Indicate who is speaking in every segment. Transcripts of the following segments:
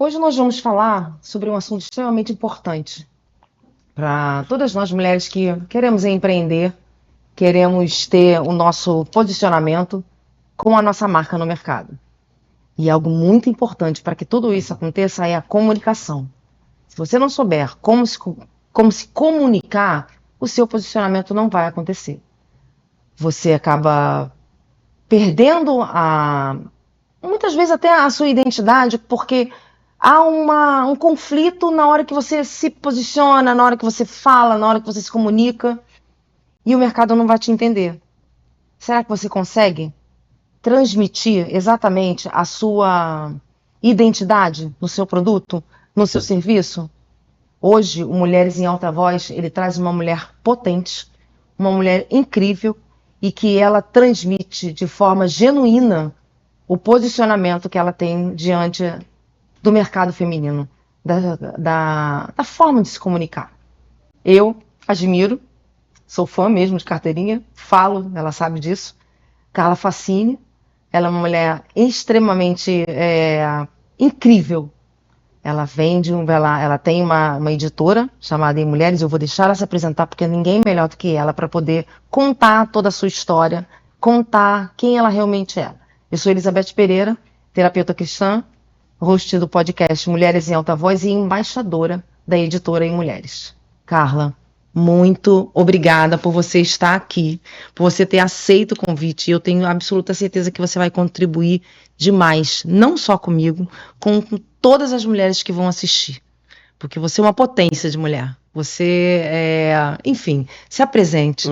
Speaker 1: Hoje nós vamos falar sobre um assunto extremamente importante para todas nós mulheres que queremos empreender, queremos ter o nosso posicionamento com a nossa marca no mercado. E algo muito importante para que tudo isso aconteça é a comunicação. Se você não souber como se comunicar, o seu posicionamento não vai acontecer. Você acaba perdendo muitas vezes até a sua identidade, porque há um conflito na hora que você se posiciona, na hora que você fala, na hora que você se comunica, e o mercado não vai te entender. Será que você consegue transmitir exatamente a sua identidade no seu produto, no seu serviço? Hoje, o Mulheres em Alta Voz, ele traz uma mulher potente, uma mulher incrível, e que ela transmite de forma genuína o posicionamento que ela tem diante do mercado feminino, da forma de se comunicar. Eu admiro, sou fã mesmo de carteirinha, falo, ela sabe disso. Carla Fassini, ela é uma mulher extremamente incrível. Ela ela tem uma editora chamada Em Mulheres, eu vou deixar ela se apresentar porque ninguém é melhor do que ela para poder contar toda a sua história, contar quem ela realmente é. Eu sou Elizabeth Pereira, terapeuta cristã, host do podcast Mulheres em Alta Voz e embaixadora da editora Em Mulheres. Carla, muito obrigada por você estar aqui, por você ter aceito o convite. Eu tenho absoluta certeza que você vai contribuir demais, não só comigo, com todas as mulheres que vão assistir. Porque você é uma potência de mulher. Você enfim, se apresente.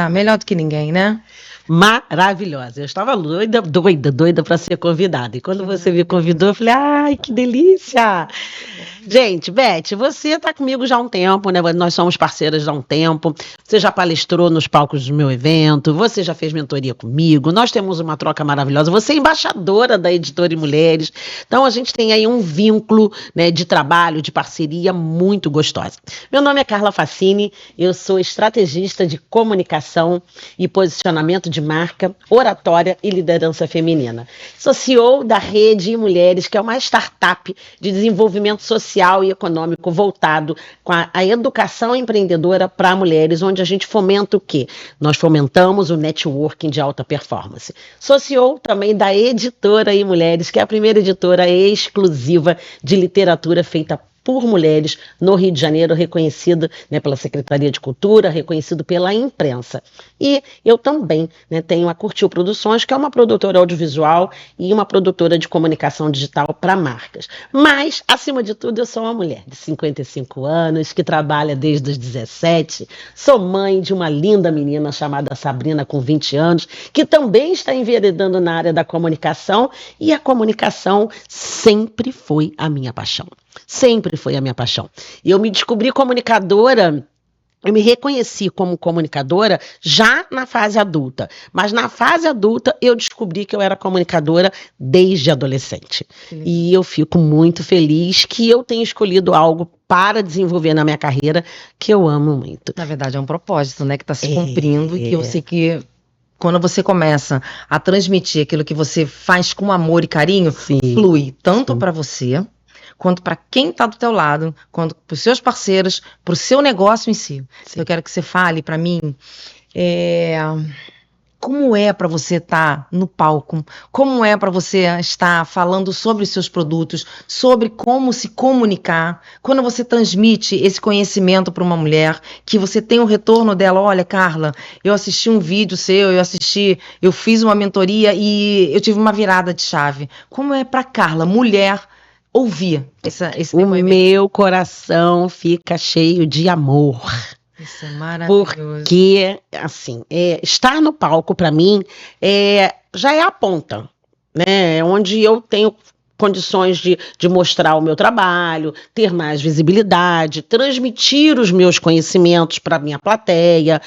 Speaker 1: Melhor do que ninguém, né?
Speaker 2: Maravilhosa. Eu estava doida para ser convidada. E quando você me convidou, eu falei, ai, que delícia! Gente, Beth, você está comigo já há um tempo, né? Nós somos parceiras já há um tempo. Você já palestrou nos palcos do meu evento, você já fez mentoria comigo, nós temos uma troca maravilhosa. Você é embaixadora da Editora em Mulheres. Então, a gente tem aí um vínculo, né, de trabalho, de parceria muito gostosa. Meu nome é Carla Fassini, eu sou estrategista de comunicação e posicionamento de marca, oratória e liderança feminina. Sou CEO da Rede em Mulheres, que é uma startup de desenvolvimento social e econômico voltado com a educação empreendedora para mulheres, onde a gente fomenta o quê? Nós fomentamos o networking de alta performance. Sou CEO também da Editora em Mulheres, que é a primeira editora exclusiva de literatura feita por mulheres no Rio de Janeiro, reconhecido, né, pela Secretaria de Cultura, reconhecido pela imprensa. E eu também, né, tenho a Curtiu Produções, que é uma produtora audiovisual e uma produtora de comunicação digital para marcas. Mas, acima de tudo, eu sou uma mulher de 55 anos, que trabalha desde os 17, sou mãe de uma linda menina chamada Sabrina, com 20 anos, que também está enveredando na área da comunicação, e a comunicação sempre foi a minha paixão. Sempre foi a minha paixão. E eu me descobri comunicadora, eu me reconheci como comunicadora já na fase adulta. Mas na fase adulta eu descobri que eu era comunicadora desde adolescente. E eu fico muito feliz que eu tenha escolhido algo para desenvolver na minha carreira que eu amo muito.
Speaker 1: Na verdade é um propósito, né, que está se cumprindo e que eu sei que quando você começa a transmitir aquilo que você faz com amor e carinho, flui tanto para você quanto para quem está do teu lado, quanto para os seus parceiros, para o seu negócio em si. Eu quero que você fale para mim como é para você estar no palco, como é para você estar falando sobre os seus produtos, sobre como se comunicar, quando você transmite esse conhecimento para uma mulher, que você tem o retorno dela, olha, Carla, eu assisti um vídeo seu, eu fiz uma mentoria e eu tive uma virada de chave. Como é para Carla, mulher, ouvir esse
Speaker 2: o meu coração fica cheio de amor.
Speaker 1: Isso é maravilhoso.
Speaker 2: Porque, assim, estar no palco, para mim, já é a ponta, né? Onde eu tenho condições de mostrar o meu trabalho, ter mais visibilidade, transmitir os meus conhecimentos para a minha plateia.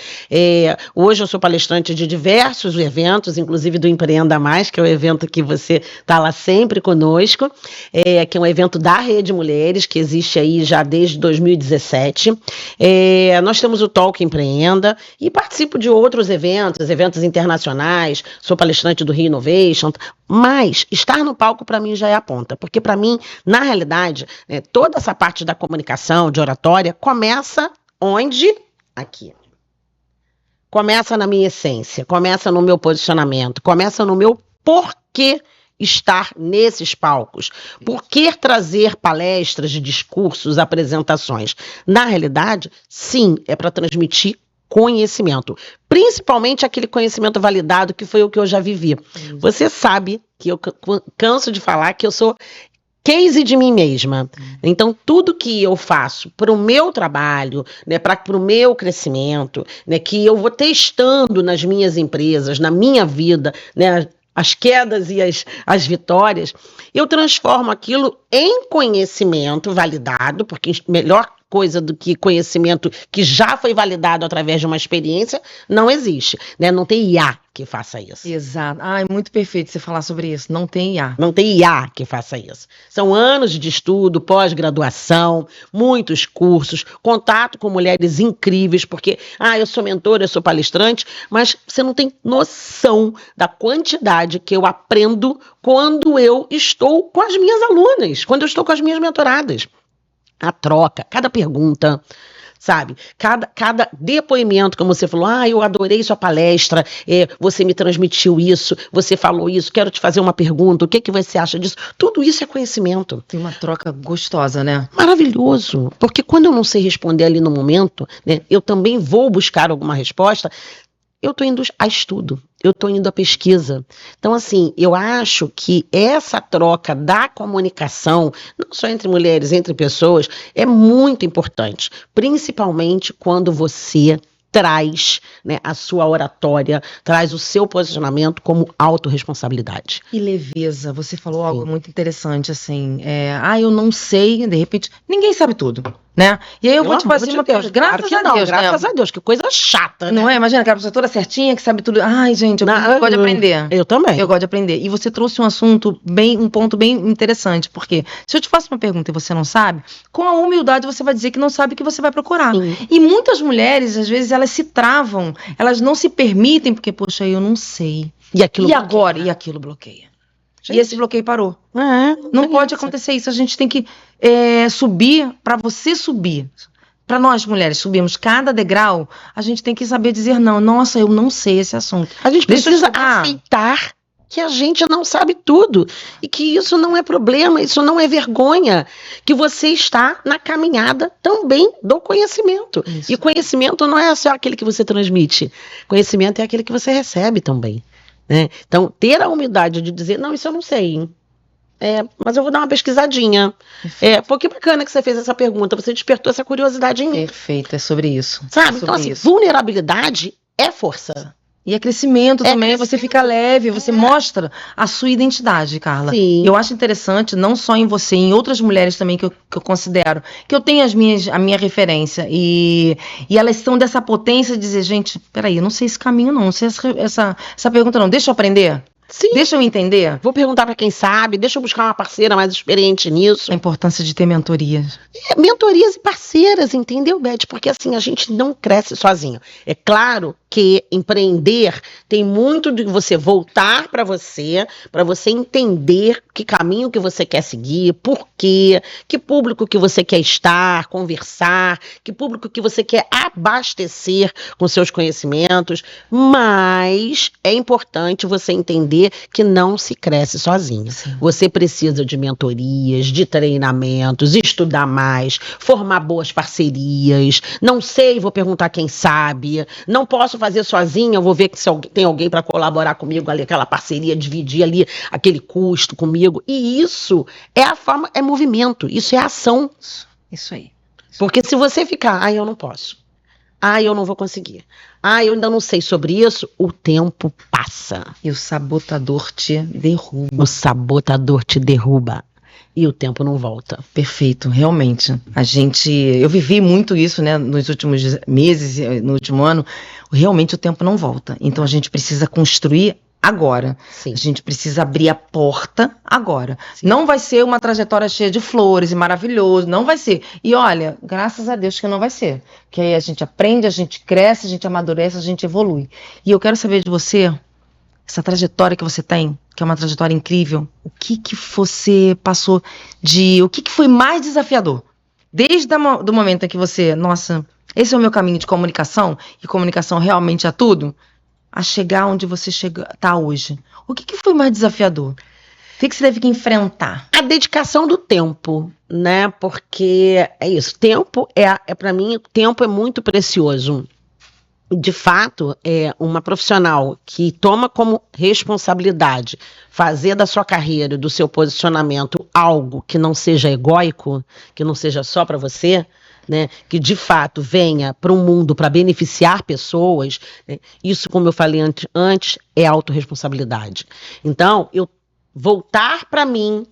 Speaker 2: Hoje eu sou palestrante de diversos eventos, inclusive do Empreenda Mais, que é o evento que você está lá sempre conosco, que é um evento da Rede Mulheres, que existe aí já desde 2017. Nós temos o Talk Empreenda e participo de outros eventos internacionais, sou palestrante do Rio Innovation, mas estar no palco para mim já é a ponta. Porque, para mim, na realidade, toda essa parte da comunicação, de oratória, começa onde? Aqui. Começa na minha essência, começa no meu posicionamento, começa no meu porquê estar nesses palcos. Por que trazer palestras, discursos, apresentações? Na realidade, sim, é para transmitir conhecimento. Principalmente aquele conhecimento validado, que foi o que eu já vivi. Você sabe que eu canso de falar que eu sou case de mim mesma. Então, tudo que eu faço para o meu trabalho, né, para o meu crescimento, né, que eu vou testando nas minhas empresas, na minha vida, né, as quedas e as vitórias, eu transformo aquilo em conhecimento validado, porque melhor coisa do que conhecimento que já foi validado através de uma experiência não existe, né? Não tem IA que faça isso.
Speaker 1: Exato. Ah, é muito perfeito você falar sobre isso. Não tem IA.
Speaker 2: Não tem IA que faça isso. São anos de estudo, pós-graduação, muitos cursos, contato com mulheres incríveis, porque, eu sou mentora, eu sou palestrante, mas você não tem noção da quantidade que eu aprendo quando eu estou com as minhas alunas, quando eu estou com as minhas mentoradas. A troca, cada pergunta, sabe? Cada depoimento, como você falou, eu adorei sua palestra, você me transmitiu isso, você falou isso, quero te fazer uma pergunta, o que você acha disso? Tudo isso é conhecimento.
Speaker 1: Tem uma troca gostosa, né?
Speaker 2: Maravilhoso, porque quando eu não sei responder ali no momento, né, eu também vou buscar alguma resposta. Eu estou indo a estudo, eu estou indo a pesquisa. Então, assim, eu acho que essa troca da comunicação, não só entre mulheres, entre pessoas, é muito importante. Principalmente quando você traz, né, a sua oratória, traz o seu posicionamento como autorresponsabilidade.
Speaker 1: E leveza, você falou algo muito interessante, assim, eu não sei, de repente, ninguém sabe tudo, né? E aí eu vou te fazer uma pergunta, graças a Deus,
Speaker 2: graças a Deus, que coisa chata, né?
Speaker 1: Não é? Imagina aquela pessoa toda certinha, que sabe tudo. Ai, gente, eu gosto de aprender.
Speaker 2: Eu também.
Speaker 1: Eu gosto de aprender. E você trouxe um ponto bem interessante, porque se eu te faço uma pergunta e você não sabe, com a humildade você vai dizer que não sabe o que você vai procurar.
Speaker 2: Sim.
Speaker 1: E muitas mulheres, às vezes, elas se travam, elas não se permitem, porque, poxa, eu não sei.
Speaker 2: E aquilo
Speaker 1: agora? E aquilo bloqueia. Gente. E esse bloqueio parou. Não pode acontecer isso. A gente tem que subir para você subir. Para nós, mulheres, subirmos cada degrau, a gente tem que saber dizer não. Nossa, eu não sei esse assunto.
Speaker 2: A gente precisa aceitar que a gente não sabe tudo. E que isso não é problema, isso não é vergonha. Que você está na caminhada também do conhecimento. Isso. E conhecimento não é só aquele que você transmite. Conhecimento é aquele que você recebe também. Né? Então, ter a humildade de dizer, não, isso eu não sei, hein? Mas eu vou dar uma pesquisadinha. Pô, que bacana que você fez essa pergunta, você despertou essa curiosidade em mim.
Speaker 1: Perfeito, é sobre isso.
Speaker 2: Sabe? Então, assim, vulnerabilidade é força.
Speaker 1: E é crescimento também, você fica leve, você mostra a sua identidade, Carla.
Speaker 2: Sim.
Speaker 1: Eu acho interessante, não só em você, em outras mulheres também que eu considero, que eu tenho a minha referência, e elas são dessa potência de dizer, gente, peraí, eu não sei esse caminho não sei essa pergunta não, deixa eu aprender.
Speaker 2: Sim.
Speaker 1: Deixa eu entender.
Speaker 2: Vou perguntar para quem sabe, deixa eu buscar uma parceira mais experiente nisso.
Speaker 1: A importância de ter mentorias.
Speaker 2: Mentorias e parceiras, entendeu, Beth? Porque assim, a gente não cresce sozinho. É claro que empreender tem muito de você voltar para você entender que caminho que você quer seguir, por quê, que público que você quer estar, conversar, que público que você quer abastecer com seus conhecimentos, mas é importante você entender que não se cresce sozinho. Sim. Você precisa de mentorias, de treinamentos, estudar mais, formar boas parcerias. Não sei, vou perguntar quem sabe. Não posso fazer sozinha, eu vou ver se tem alguém para colaborar comigo ali, aquela parceria, dividir ali aquele custo comigo. E isso é a forma, é movimento, isso é ação.
Speaker 1: Isso aí.
Speaker 2: Porque se você ficar, eu não posso. Eu não vou conseguir. Eu ainda não sei sobre isso. O tempo passa.
Speaker 1: E o sabotador te derruba.
Speaker 2: O sabotador te derruba. E o tempo não volta.
Speaker 1: Perfeito, realmente. Eu vivi muito isso, né, nos últimos meses, no último ano. Realmente o tempo não volta. Então a gente precisa construir agora.
Speaker 2: Sim.
Speaker 1: A gente precisa abrir a porta agora.
Speaker 2: Sim.
Speaker 1: Não vai ser uma trajetória cheia de flores e maravilhoso, não vai ser. E olha, graças a Deus que não vai ser. Porque aí a gente aprende, a gente cresce, a gente amadurece, a gente evolui. E eu quero saber de você, essa trajetória que você tem, que é uma trajetória incrível, o que você passou o que foi mais desafiador? Desde do momento em que você, nossa, esse é o meu caminho de comunicação, e comunicação realmente é tudo, a chegar onde você tá hoje. O que foi mais desafiador? O que você teve que enfrentar?
Speaker 2: A dedicação do tempo, né? Porque é isso, tempo para mim, tempo é muito precioso. De fato, uma profissional que toma como responsabilidade fazer da sua carreira, do seu posicionamento, algo que não seja egóico, que não seja só para você, né, que de fato venha para um mundo para beneficiar pessoas, né, isso, como eu falei antes, é autorresponsabilidade. Então, eu voltar para mim,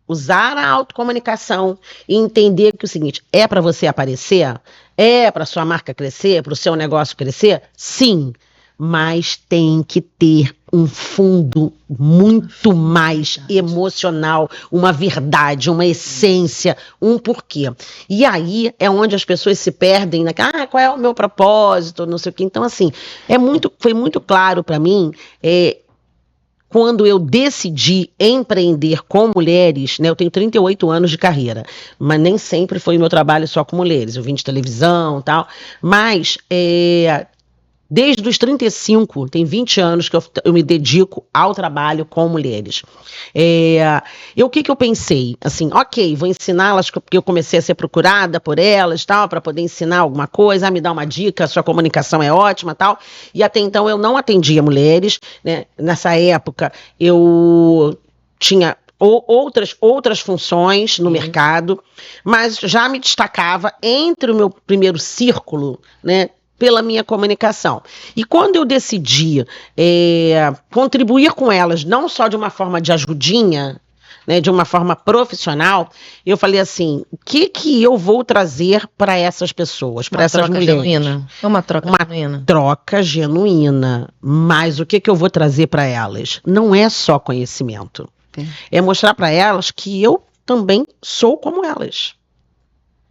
Speaker 2: usar a autocomunicação e entender que o seguinte, é para você aparecer? É para sua marca crescer? Para o seu negócio crescer? Sim, mas tem que ter um fundo muito mais emocional, uma verdade, uma essência, um porquê. E aí é onde as pessoas se perdem, qual é o meu propósito, não sei o quê. Então, assim, foi muito claro para mim, quando eu decidi empreender com mulheres, né, eu tenho 38 anos de carreira, mas nem sempre foi meu trabalho só com mulheres, eu vim de televisão e tal, mas desde os 35, tem 20 anos que eu me dedico ao trabalho com mulheres. O que eu pensei? Assim, ok, vou ensiná-las, porque eu comecei a ser procurada por elas, tal, para poder ensinar alguma coisa, me dar uma dica, a sua comunicação é ótima, tal. E até então eu não atendia mulheres, né? Nessa época eu tinha outras funções no mercado, mas já me destacava entre o meu primeiro círculo, né, pela minha comunicação. E quando eu decidi contribuir com elas, não só de uma forma de ajudinha, né, de uma forma profissional, eu falei assim, o que eu vou trazer para essas pessoas, para essas mulheres?
Speaker 1: Genuína. É uma troca genuína.
Speaker 2: Uma troca genuína. Mas o que eu vou trazer para elas? Não é só conhecimento. É mostrar para elas que eu também sou como elas.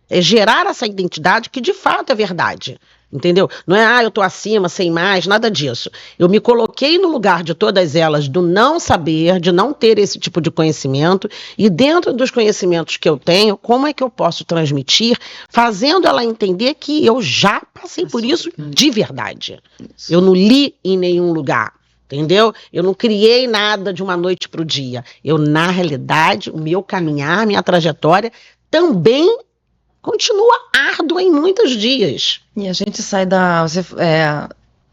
Speaker 2: É gerar essa identidade que de fato é verdade. Entendeu? Não é, eu tô acima, sem mais, nada disso. Eu me coloquei no lugar de todas elas do não saber, de não ter esse tipo de conhecimento, e dentro dos conhecimentos que eu tenho, como é que eu posso transmitir, fazendo ela entender que eu já passei por isso de verdade. Eu não li em nenhum lugar. Entendeu? Eu não criei nada de uma noite para o dia. Eu, na realidade, o meu caminhar, minha trajetória, também continua árdua em muitos dias.
Speaker 1: E a gente sai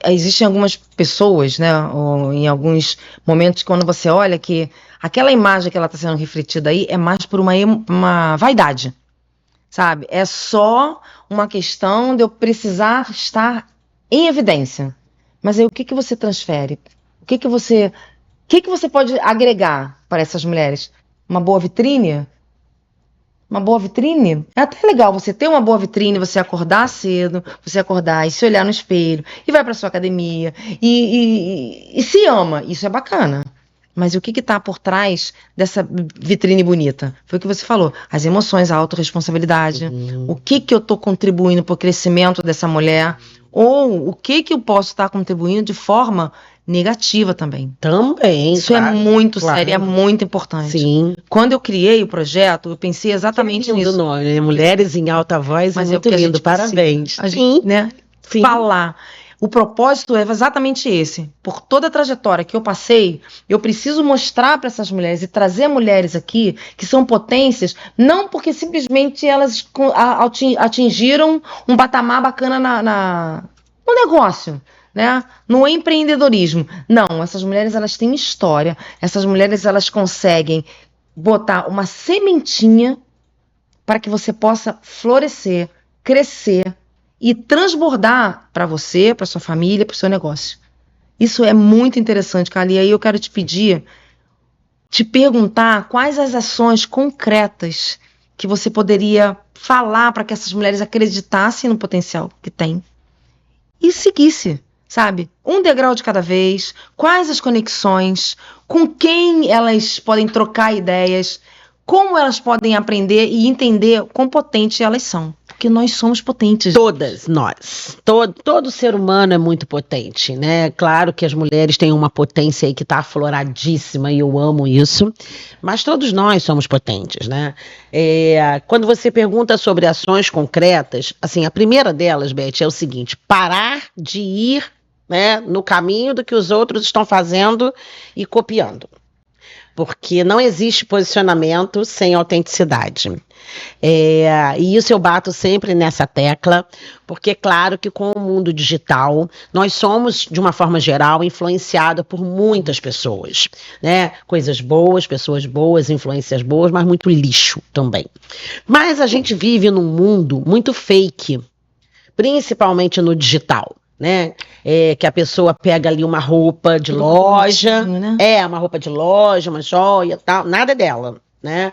Speaker 1: existem algumas pessoas, né, ou em alguns momentos, quando você olha que aquela imagem que ela está sendo refletida aí é mais por uma vaidade, sabe? É só uma questão de eu precisar estar em evidência. Mas aí o que você transfere? O que você pode agregar para essas mulheres? Uma boa vitrine? Uma boa vitrine? É até legal você ter uma boa vitrine, você acordar cedo, você acordar e se olhar no espelho, e vai para sua academia, e se ama. Isso é bacana. Mas o que está por trás dessa vitrine bonita? Foi o que você falou. As emoções, a autorresponsabilidade. O que eu estou contribuindo para o crescimento dessa mulher? Ou o que eu posso estar contribuindo de forma negativa também.
Speaker 2: Também,
Speaker 1: isso claro, é muito sério, é muito importante.
Speaker 2: Sim.
Speaker 1: Quando eu criei o projeto, eu pensei exatamente
Speaker 2: que lindo
Speaker 1: nisso.
Speaker 2: Nome, né? Mulheres em alta voz,
Speaker 1: mas
Speaker 2: é muito lindo, parabéns.
Speaker 1: A gente, né, falar. O propósito é exatamente esse. Por toda a trajetória que eu passei, eu preciso mostrar para essas mulheres e trazer mulheres aqui que são potências, não porque simplesmente elas atingiram um patamar bacana no negócio, né? No empreendedorismo. Não, essas mulheres elas têm história. Essas mulheres elas conseguem botar uma sementinha para que você possa florescer, crescer e transbordar para você, para sua família, para o seu negócio. Isso é muito interessante, Carla. E aí eu quero te perguntar quais as ações concretas que você poderia falar para que essas mulheres acreditassem no potencial que têm e seguisse, sabe? Um degrau de cada vez, quais as conexões, com quem elas podem trocar ideias, como elas podem aprender e entender quão potentes elas são. porque nós somos potentes.
Speaker 2: Todas nós. Todo ser humano é muito potente, né? Claro que as mulheres têm uma potência aí que tá afloradíssima e eu amo isso, mas todos nós somos potentes, né? Quando você pergunta sobre ações concretas, assim, a primeira delas, Beth, é o seguinte: parar de ir, né, no caminho do que os outros estão fazendo e copiando. Porque não existe posicionamento sem autenticidade. E isso eu bato sempre nessa tecla, porque é claro que com o mundo digital, nós somos, de uma forma geral, influenciados por muitas pessoas, né? Coisas boas, pessoas boas, influências boas, mas muito lixo também. Mas a gente vive num mundo muito fake, principalmente no digital. Né? Que a pessoa pega ali uma roupa de loja, né? Uma roupa de loja, uma joia, tal, nada dela, né?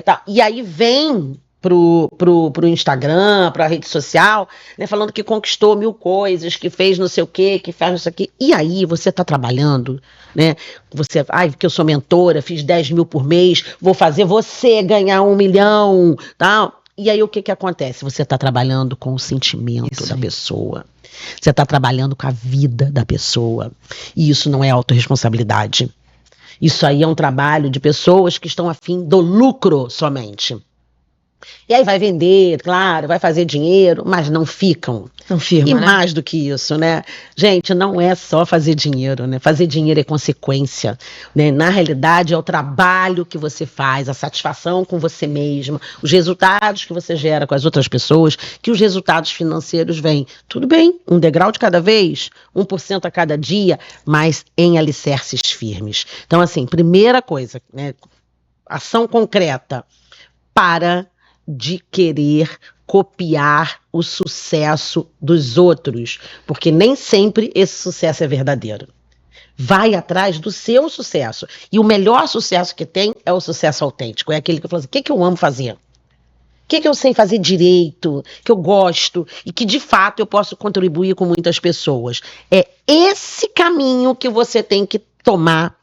Speaker 2: Tal. E aí vem pro Instagram, pra rede social, né, falando que conquistou 1000 coisas, que fez não sei o quê, que faz não sei o quê. E aí você tá trabalhando, né? Você, porque eu sou mentora, fiz 10 mil por mês, vou fazer você ganhar 1 milhão, tal. E aí o que acontece? Você está trabalhando com o sentimento da pessoa. Você está trabalhando com a vida da pessoa. E isso não é autorresponsabilidade. Isso aí é um trabalho de pessoas que estão afim do lucro somente. E aí vai vender, claro, vai fazer dinheiro, mas não ficam.
Speaker 1: Não firma,
Speaker 2: e
Speaker 1: né?
Speaker 2: Mais do que isso, né? Gente, não é só fazer dinheiro, né? Fazer dinheiro é consequência, né? Na realidade, é o trabalho que você faz, a satisfação com você mesma, os resultados que você gera com as outras pessoas, que os resultados financeiros vêm. Tudo bem, 1 degrau de cada vez, 1% a cada dia, mas em alicerces firmes. Então, assim, primeira coisa, né? Ação concreta. Para de querer copiar o sucesso dos outros, porque nem sempre esse sucesso é verdadeiro. Vai atrás do seu sucesso. E o melhor sucesso que tem é o sucesso autêntico. É aquele que eu falo assim, o que eu amo fazer? O que eu sei fazer direito, que eu gosto e que de fato eu posso contribuir com muitas pessoas. É esse caminho que você tem que tomar,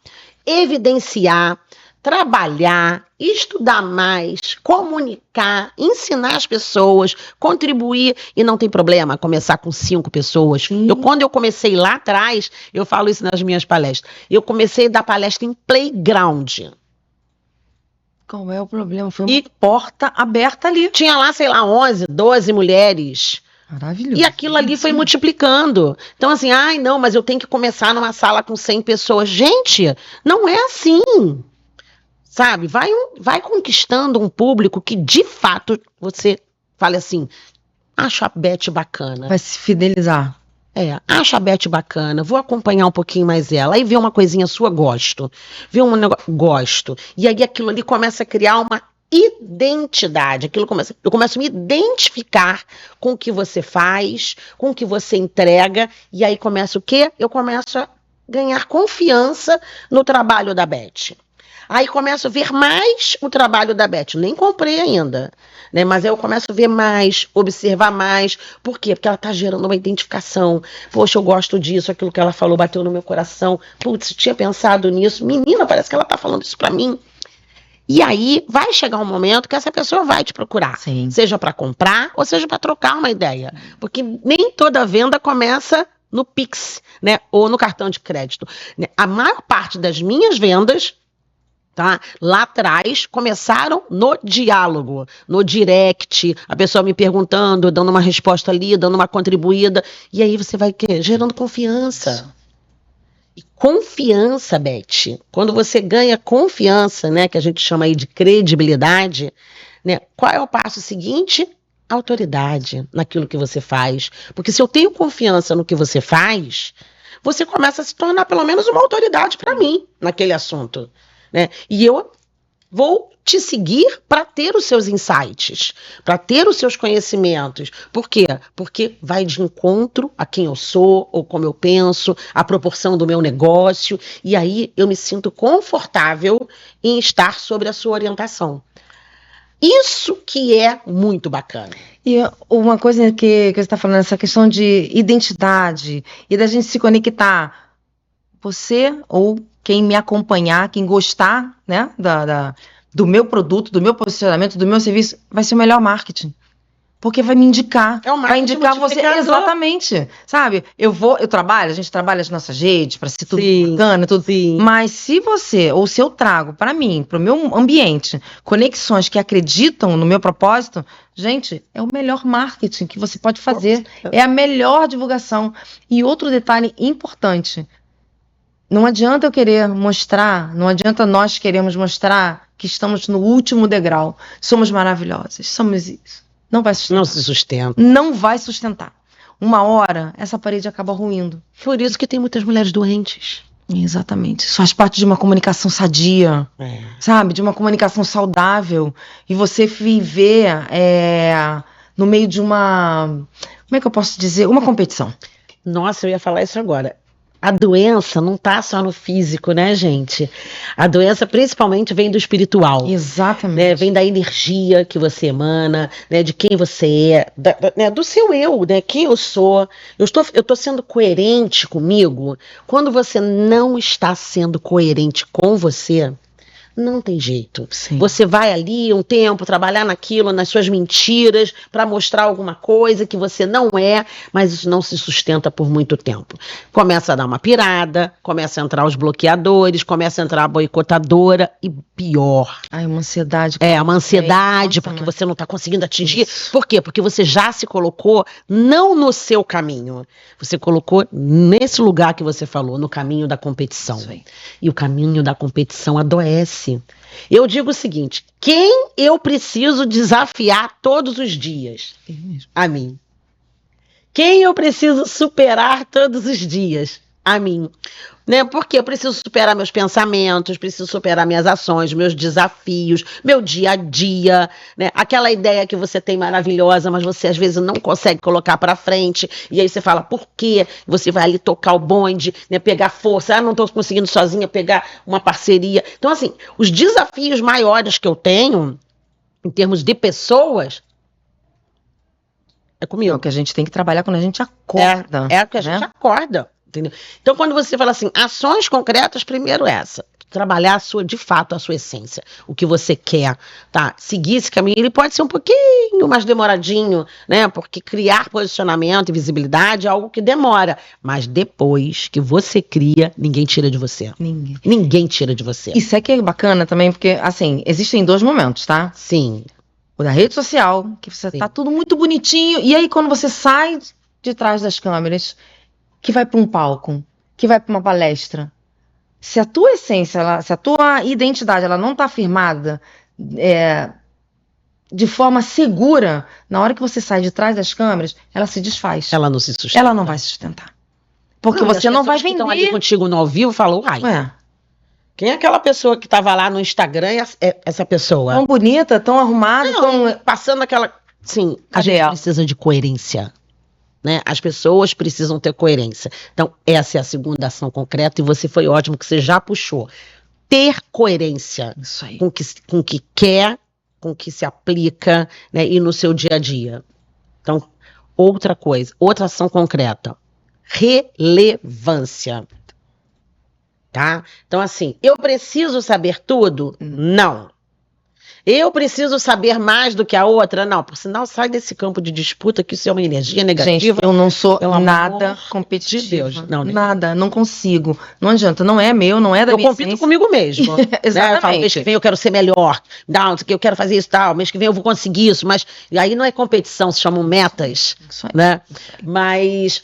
Speaker 2: evidenciar, trabalhar, estudar mais, comunicar, ensinar as pessoas, contribuir, e não tem problema começar com 5 pessoas. Quando eu comecei lá atrás, eu falo isso nas minhas palestras, eu comecei a dar palestra em playground.
Speaker 1: Qual é o problema? Foi uma porta aberta ali.
Speaker 2: Tinha lá, sei lá, 11, 12 mulheres.
Speaker 1: Maravilhoso.
Speaker 2: E aquilo ali foi multiplicando. Então assim, não, mas eu tenho que começar numa sala com 100 pessoas. Gente, não é assim. Sabe, vai conquistando um público que, de fato, você fale assim, acho a Beth bacana.
Speaker 1: Vai se fidelizar.
Speaker 2: Acho a Beth bacana, vou acompanhar um pouquinho mais ela. Aí vê uma coisinha sua, gosto. Vê um negócio, gosto. E aí aquilo ali começa a criar uma identidade. Eu começo a me identificar com o que você faz, com o que você entrega. E aí começa o quê? Eu começo a ganhar confiança no trabalho da Beth. Aí começo a ver mais o trabalho da Beth. Nem comprei ainda, né? Mas aí eu começo a ver mais, observar mais. Por quê? Porque ela tá gerando uma identificação. Poxa, eu gosto disso, aquilo que ela falou bateu no meu coração. Putz, eu tinha pensado nisso. Menina, parece que ela tá falando isso pra mim. E aí vai chegar um momento que essa pessoa vai te procurar.
Speaker 1: Sim.
Speaker 2: Seja para comprar ou seja para trocar uma ideia. Porque nem toda venda começa no Pix, né? Ou no cartão de crédito. A maior parte das minhas vendas, tá, lá atrás, começaram no diálogo, no direct, a pessoa me perguntando, dando uma resposta ali, dando uma contribuída, e aí você vai gerando confiança. E confiança, Beth, quando você ganha confiança, né, que a gente chama aí de credibilidade, né, qual é o passo seguinte? Autoridade naquilo que você faz. Porque se eu tenho confiança no que você faz, você começa a se tornar pelo menos uma autoridade para mim naquele assunto. Né? E eu vou te seguir para ter os seus insights, para ter os seus conhecimentos. Por quê? Porque vai de encontro a quem eu sou, ou como eu penso, a proporção do meu negócio, e aí eu me sinto confortável em estar sobre a sua orientação. Isso que é muito bacana.
Speaker 1: E uma coisa que você está falando, essa questão de identidade e da gente se conectar, você ou quem me acompanhar, quem gostar, né, do meu produto, do meu posicionamento, do meu serviço, vai ser o melhor marketing. Porque vai me indicar.
Speaker 2: É o
Speaker 1: Vai
Speaker 2: marketing
Speaker 1: indicar você.
Speaker 2: multiplicador.
Speaker 1: Exatamente. Sabe? Eu trabalho, a gente trabalha as nossas redes para ser tudo
Speaker 2: Sim,
Speaker 1: bacana, tudo.
Speaker 2: sim.
Speaker 1: Mas se você, ou se eu trago para mim, para o meu ambiente, conexões que acreditam no meu propósito, gente, é o melhor marketing que você pode fazer. É a melhor divulgação. E outro detalhe importante. Não adianta eu querer mostrar, não adianta nós queremos mostrar que estamos no último degrau. Somos maravilhosas, somos isso. Não vai sustentar.
Speaker 2: Não se sustenta.
Speaker 1: Não vai sustentar. Uma hora, essa parede acaba ruindo.
Speaker 2: Por isso que tem muitas mulheres doentes.
Speaker 1: Exatamente. Isso faz parte de uma comunicação sadia, sabe? De uma comunicação saudável. E você viver no meio de uma... Como é que eu posso dizer? Uma competição.
Speaker 2: Nossa, eu ia falar isso agora. A doença não tá só no físico, né, gente? A doença principalmente vem do espiritual.
Speaker 1: Exatamente.
Speaker 2: Né? Vem da energia que você emana, né? De quem você é, né? Do seu eu, né? Quem eu sou. Eu tô sendo coerente comigo. Quando você não está sendo coerente com você, não tem jeito.
Speaker 1: Sim.
Speaker 2: Você vai ali um tempo trabalhar naquilo, nas suas mentiras, para mostrar alguma coisa que você não é, mas isso não se sustenta por muito tempo. Começa a dar uma pirada, começa a entrar os bloqueadores, começa a entrar a boicotadora e pior.
Speaker 1: Ai, uma ansiedade.
Speaker 2: É, uma ansiedade, porque você não está conseguindo atingir. Por quê? Porque você já se colocou não no seu caminho. Você colocou nesse lugar que você falou, no caminho da competição. E o caminho da competição adoece. Eu digo o seguinte, quem eu preciso desafiar todos os dias? A mim. Quem eu preciso superar todos os dias? A mim. Né? Porque eu preciso superar meus pensamentos, preciso superar minhas ações, meus desafios, meu dia a dia, né? Aquela ideia que você tem maravilhosa, mas você às vezes não consegue colocar para frente, e aí você fala, por quê? Você vai ali tocar o bonde, né? Pegar força, não estou conseguindo sozinha pegar uma parceria. Então, assim, os desafios maiores que eu tenho, em termos de pessoas, é comigo.
Speaker 1: É o que a gente tem que trabalhar quando a gente acorda.
Speaker 2: É o que a gente acorda. Entendeu? Então, quando você fala assim, ações concretas, primeiro essa. Trabalhar de fato, a sua essência. O que você quer, tá? Seguir esse caminho, ele pode ser um pouquinho mais demoradinho, né? Porque criar posicionamento e visibilidade é algo que demora. Mas depois que você cria, ninguém tira de você. Ninguém tira de você.
Speaker 1: Isso é que é bacana também, porque, assim, existem 2 momentos, tá?
Speaker 2: Sim.
Speaker 1: O da rede social, que você tá tudo muito bonitinho, e aí quando você sai de trás das câmeras, que vai para um palco, que vai para uma palestra, se a tua essência, se a tua identidade ela não está firmada de forma segura, na hora que você sai de trás das câmeras, ela se desfaz.
Speaker 2: Ela não se sustenta.
Speaker 1: Ela não vai se sustentar. Porque você não vai vender.
Speaker 2: Estão ali contigo no ao vivo, falou, uai. Quem é aquela pessoa que estava lá no Instagram, essa pessoa?
Speaker 1: Tão bonita, tão arrumada,
Speaker 2: passando aquela... Sim, a gente precisa de coerência. Né? As pessoas precisam ter coerência. Então, essa é a segunda ação concreta e você foi ótimo que você já puxou. Ter coerência com o que quer, com o que se aplica, né? E no seu dia a dia. Então, outra coisa, outra ação concreta. Relevância. Tá? Então, assim, eu preciso saber tudo? Não. Eu preciso saber mais do que a outra? Não, por sinal, sai desse campo de disputa que isso é uma energia negativa.
Speaker 1: Gente, eu não sou nada competitiva.
Speaker 2: De Deus. Não,
Speaker 1: nada, não consigo. Não adianta, não é meu, não é da minha essência.
Speaker 2: Eu compito comigo mesmo.
Speaker 1: Exatamente.
Speaker 2: Né? Eu falo, mês que vem eu quero ser melhor. Não, eu quero fazer isso, tal. Mês que vem eu vou conseguir isso. Mas aí não é competição, se chamam metas.
Speaker 1: Isso aí.
Speaker 2: Né? Mas...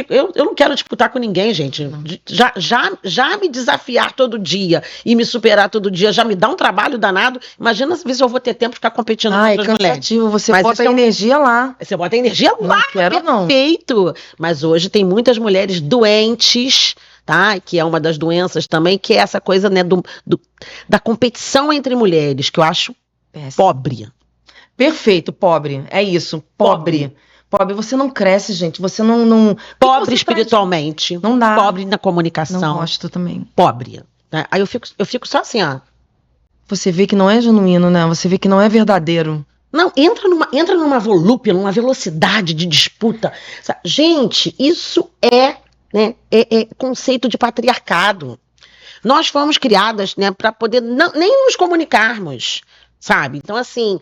Speaker 2: Eu não quero disputar com ninguém, gente. Já me desafiar todo dia e me superar todo dia já me dá um trabalho danado. Imagina se eu vou ter tempo de ficar competindo com outras mulheres.
Speaker 1: Cansativo, você bota a energia lá.
Speaker 2: Você bota a energia lá,
Speaker 1: não quero,
Speaker 2: perfeito. Não. Mas hoje tem muitas mulheres doentes, tá? Que é uma das doenças também, que é essa coisa, né, da competição entre mulheres, que eu acho pobre.
Speaker 1: Perfeito, pobre. É isso, pobre. Pobre, você não cresce, gente. Você não...
Speaker 2: Pobre espiritualmente.
Speaker 1: Não dá.
Speaker 2: Pobre na comunicação.
Speaker 1: Não gosto também.
Speaker 2: Pobre. Né? Aí eu fico só assim, ó.
Speaker 1: Você vê que não é genuíno, né? Você vê que não é verdadeiro.
Speaker 2: Não, entra numa volúpia, numa velocidade de disputa. Gente, isso né, é conceito de patriarcado. Nós fomos criadas, né, para poder nem nos comunicarmos, sabe? Então, assim,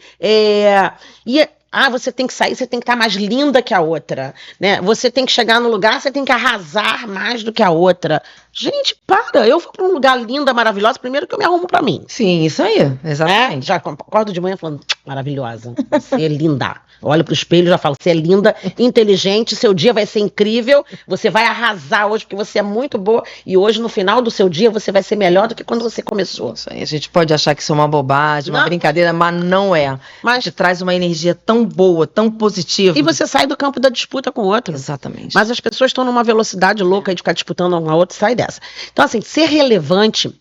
Speaker 2: você tem que sair, você tem que estar mais linda que a outra, né? Você tem que chegar no lugar, você tem que arrasar mais do que a outra. Gente, para, eu vou para um lugar linda, maravilhosa, primeiro que eu me arrumo para mim.
Speaker 1: Sim, isso aí, exatamente.
Speaker 2: Já acordo de manhã falando, maravilhosa, você é linda. Olho pro espelho e já falo, você é linda, inteligente, seu dia vai ser incrível, você vai arrasar hoje, porque você é muito boa, e hoje, no final do seu dia, você vai ser melhor do que quando você começou.
Speaker 1: Isso aí, a gente pode achar que isso é uma bobagem, uma brincadeira, mas não é.
Speaker 2: Mas
Speaker 1: te traz uma energia tão boa, tão positiva.
Speaker 2: E você sai do campo da disputa com o outro.
Speaker 1: Exatamente.
Speaker 2: Mas as pessoas estão numa velocidade louca de ficar disputando uma outra e sai dessa. Então, assim, ser relevante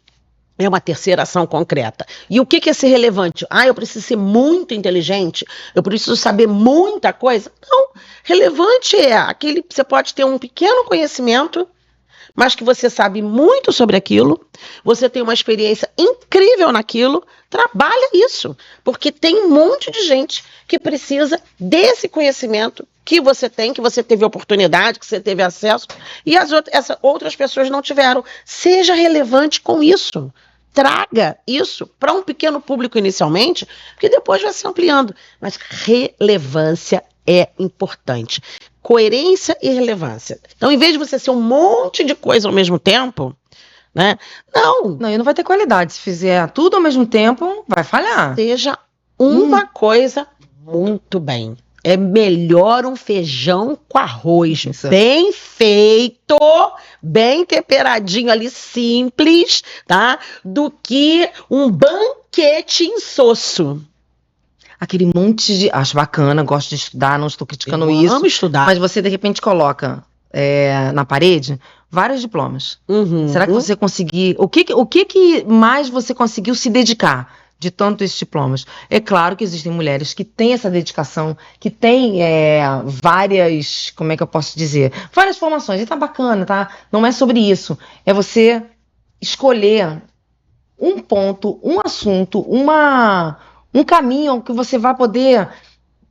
Speaker 2: é uma terceira ação concreta. E o que é ser relevante? Eu preciso ser muito inteligente? Eu preciso saber muita coisa? Não. Relevante é aquele que você pode ter um pequeno conhecimento, mas que você sabe muito sobre aquilo, você tem uma experiência incrível naquilo, trabalha isso. Porque tem um monte de gente que precisa desse conhecimento que você tem, que você teve oportunidade, que você teve acesso, e essas outras pessoas não tiveram. Seja relevante com isso. Traga isso para um pequeno público inicialmente, porque depois vai se ampliando. Mas relevância é importante. Coerência e relevância. Então, em vez de você ser um monte de coisa ao mesmo tempo, né? Não,
Speaker 1: e não vai ter qualidade. Se fizer tudo ao mesmo tempo, vai falhar.
Speaker 2: Seja uma coisa muito bem. É melhor um feijão com arroz bem feito, bem temperadinho ali, simples, tá? Do que um banquete insosso.
Speaker 1: Aquele monte de... Acho bacana, gosto de estudar, não estou criticando isso.
Speaker 2: Amo estudar.
Speaker 1: Mas você, de repente, coloca na parede vários diplomas. Será que você conseguir... O que mais você conseguiu se dedicar de tanto esses diplomas? É claro que existem mulheres que têm essa dedicação, que têm várias... Como é que eu posso dizer? Várias formações. E tá bacana, tá? Não é sobre isso. É você escolher um ponto, um assunto, um caminho que você vai poder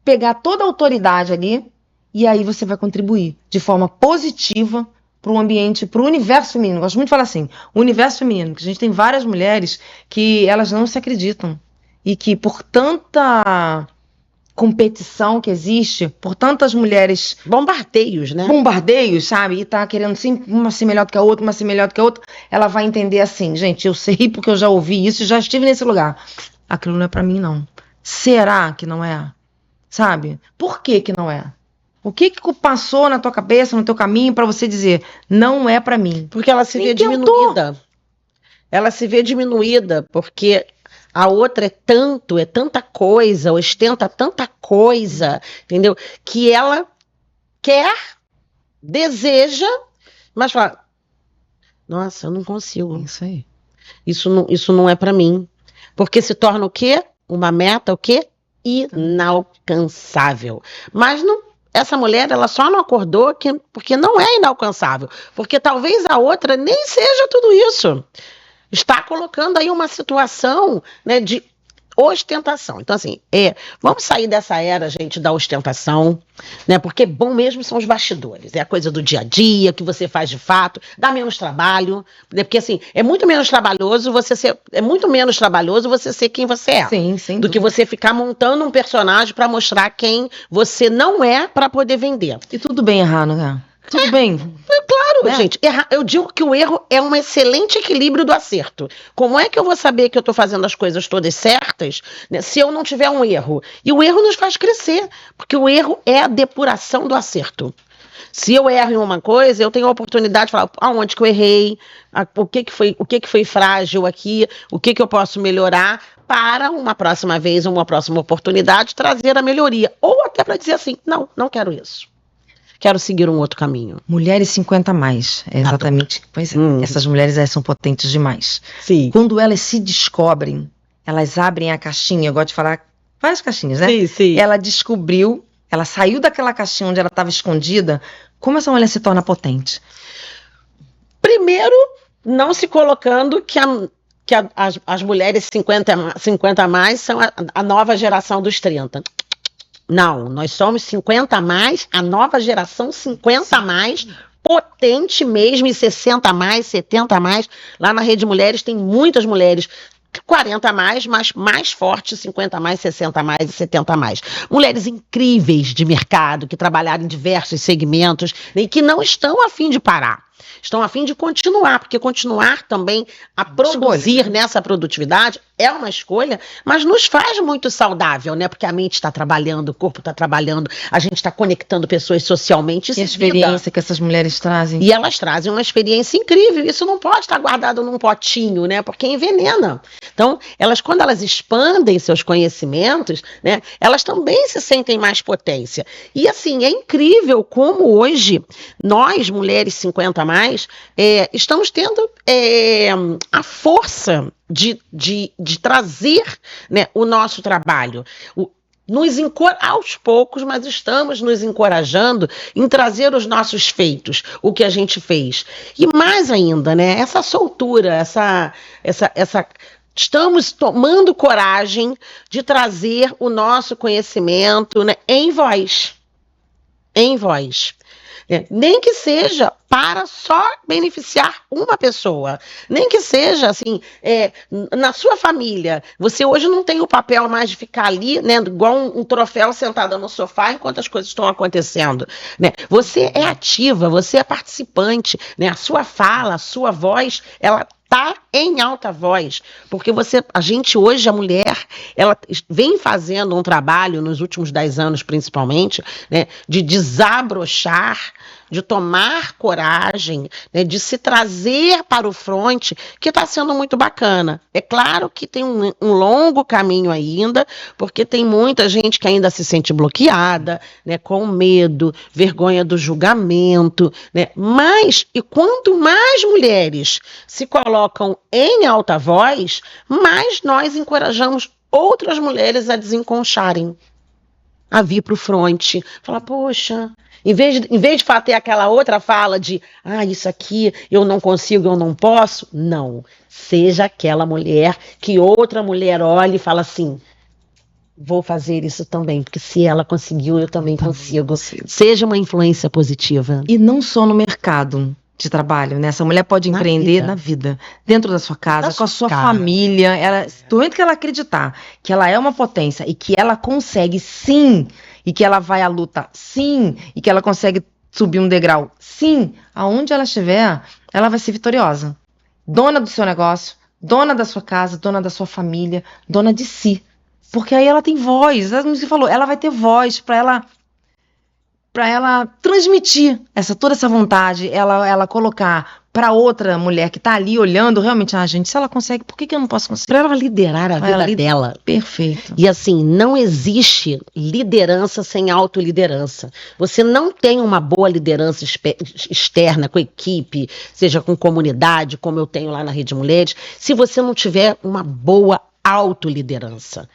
Speaker 1: pegar toda a autoridade ali e aí você vai contribuir de forma positiva para o ambiente, para o universo feminino. Eu gosto muito de falar assim, o universo feminino, que a gente tem várias mulheres que elas não se acreditam e que por tanta competição que existe, por tantas mulheres...
Speaker 2: Bombardeios, né?
Speaker 1: Bombardeios, sabe? E tá querendo sempre uma ser melhor do que a outra, uma ser melhor do que a outra, ela vai entender assim, gente, eu sei porque eu já ouvi isso, já estive nesse lugar. Aquilo não é pra mim, não. Será que não é? Sabe? Por que que não é? O que passou na tua cabeça, no teu caminho, pra você dizer, não é pra mim?
Speaker 2: Porque ela se vê diminuída. Ela se vê diminuída, porque a outra é tanta coisa, ostenta tanta coisa, entendeu? Que ela quer, deseja, mas fala, nossa, eu não consigo.
Speaker 1: Isso aí.
Speaker 2: Isso não é pra mim. Porque se torna o quê? Uma meta, o quê? Inalcançável. Mas essa mulher, ela só não acordou porque não é inalcançável. Porque talvez a outra nem seja tudo isso. Está colocando aí uma situação, né, de ostentação. Então, assim, vamos sair dessa era, gente, da ostentação, né? Porque bom mesmo são os bastidores. É a coisa do dia a dia, que você faz de fato, dá menos trabalho, né? Porque, assim, é muito menos trabalhoso você ser quem você é.
Speaker 1: Sim, sem
Speaker 2: do que você ficar montando um personagem para mostrar quem você não é para poder vender.
Speaker 1: E tudo bem errar, né? Tudo bem.
Speaker 2: Claro, né? Gente, eu digo que o erro é um excelente equilíbrio do acerto. Como é que eu vou saber que eu estou fazendo as coisas todas certas, né, se eu não tiver um erro? E o erro nos faz crescer, porque o erro é a depuração do acerto. Se eu erro em uma coisa, eu tenho a oportunidade de falar aonde que eu errei, o que que foi frágil aqui, o que eu posso melhorar para uma próxima vez, uma próxima oportunidade, trazer a melhoria. Ou até para dizer assim, não quero isso. Quero seguir um outro caminho.
Speaker 1: Mulheres 50 a mais, exatamente. Pois é, essas mulheres são potentes demais.
Speaker 2: Sim.
Speaker 1: Quando elas se descobrem, elas abrem a caixinha, eu gosto de falar várias caixinhas, né?
Speaker 2: Sim, sim.
Speaker 1: Ela descobriu, ela saiu daquela caixinha onde ela estava escondida. Como essa mulher se torna potente?
Speaker 2: Primeiro, não se colocando que as mulheres 50 a mais são a nova geração dos 30. Não, nós somos 50 a mais, a nova geração 50 a mais, potente mesmo, e 60 a mais, 70 a mais. Lá na Rede Mulheres tem muitas mulheres 40 a mais, mas mais forte, 50 a mais, 60 a mais e 70 a mais. Mulheres incríveis de mercado, que trabalharam em diversos segmentos, né, e que não estão a fim de parar. Estão a fim de continuar, porque continuar também a produzir nessa produtividade é uma escolha, mas nos faz muito saudável, né? Porque a mente está trabalhando, o corpo está trabalhando, a gente está conectando pessoas socialmente.
Speaker 1: E a experiência que essas mulheres trazem.
Speaker 2: E elas trazem uma experiência incrível. Isso não pode estar guardado num potinho, né? Porque envenena. Então, quando elas expandem seus conhecimentos, né? Elas também se sentem mais potência. E assim, é incrível como hoje nós, mulheres 50 a mais, estamos tendo a força de trazer, né, o nosso trabalho. Aos poucos, mas estamos nos encorajando em trazer os nossos feitos, o que a gente fez. E mais ainda, né, essa soltura, estamos tomando coragem de trazer o nosso conhecimento, né, em voz. Em voz. Nem que seja para só beneficiar uma pessoa, nem que seja assim, na sua família. Você hoje não tem o papel mais de ficar ali, né, igual um troféu sentada no sofá enquanto as coisas estão acontecendo, né? Você é ativa, você é participante, né? A sua fala, a sua voz, ela tá em alta voz, porque a gente hoje, a mulher, ela vem fazendo um trabalho nos últimos 10 anos, principalmente, né, de desabrochar, de tomar coragem, né, de se trazer para o fronte, que está sendo muito bacana. É claro que tem um longo caminho ainda, porque tem muita gente que ainda se sente bloqueada, né, com medo, vergonha do julgamento, né, e quanto mais mulheres se colocam em alta voz, mais nós encorajamos outras mulheres a desenconcharem, a vir para o fronte, falar, poxa, em vez de ter aquela outra fala de, isso aqui eu não consigo, eu não posso, não, seja aquela mulher que outra mulher olha e fala assim, vou fazer isso também, porque se ela conseguiu, eu também consigo. Seja uma influência positiva.
Speaker 1: E não só no mercado de trabalho, né? Essa mulher pode empreender na vida, dentro da sua casa, com a sua família. Do momento que ela acreditar que ela é uma potência e que ela consegue sim, e que ela vai à luta sim, e que ela consegue subir um degrau sim, aonde ela estiver, ela vai ser vitoriosa. Dona do seu negócio, dona da sua casa, dona da sua família, dona de si. Porque aí ela tem voz, como você falou, ela vai ter voz para ela transmitir toda essa vontade, ela colocar para outra mulher que está ali olhando, realmente, gente, se ela consegue, por que eu não posso conseguir?
Speaker 2: Para ela liderar a vida dela.
Speaker 1: Perfeito.
Speaker 2: E assim, não existe liderança sem autoliderança. Você não tem uma boa liderança externa, com equipe, seja com comunidade, como eu tenho lá na Rede Mulheres, se você não tiver uma boa autoliderança.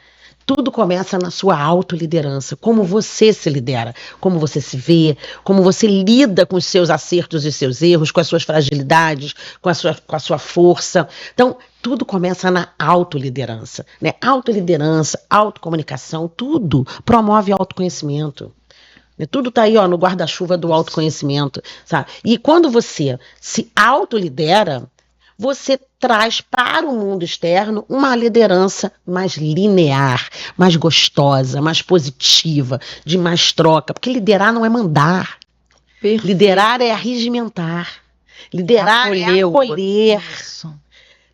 Speaker 2: Tudo começa na sua autoliderança, como você se lidera, como você se vê, como você lida com os seus acertos e seus erros, com as suas fragilidades, com a sua força. Então, tudo começa na autoliderança, né? Autoliderança, autocomunicação, tudo promove autoconhecimento. Tudo está aí, no guarda-chuva do autoconhecimento, sabe? E quando você se autolidera, você traz para o mundo externo uma liderança mais linear, mais gostosa, mais positiva, de mais troca. Porque liderar não é mandar. Perfeito. Liderar é arregimentar. Liderar é acolher. Isso.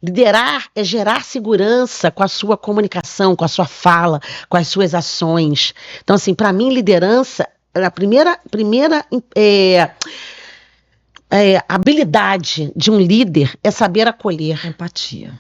Speaker 2: Liderar é gerar segurança com a sua comunicação, com a sua fala, com as suas ações. Então, assim, para mim, liderança, a primeira habilidade de um líder é saber acolher.
Speaker 1: Empatia.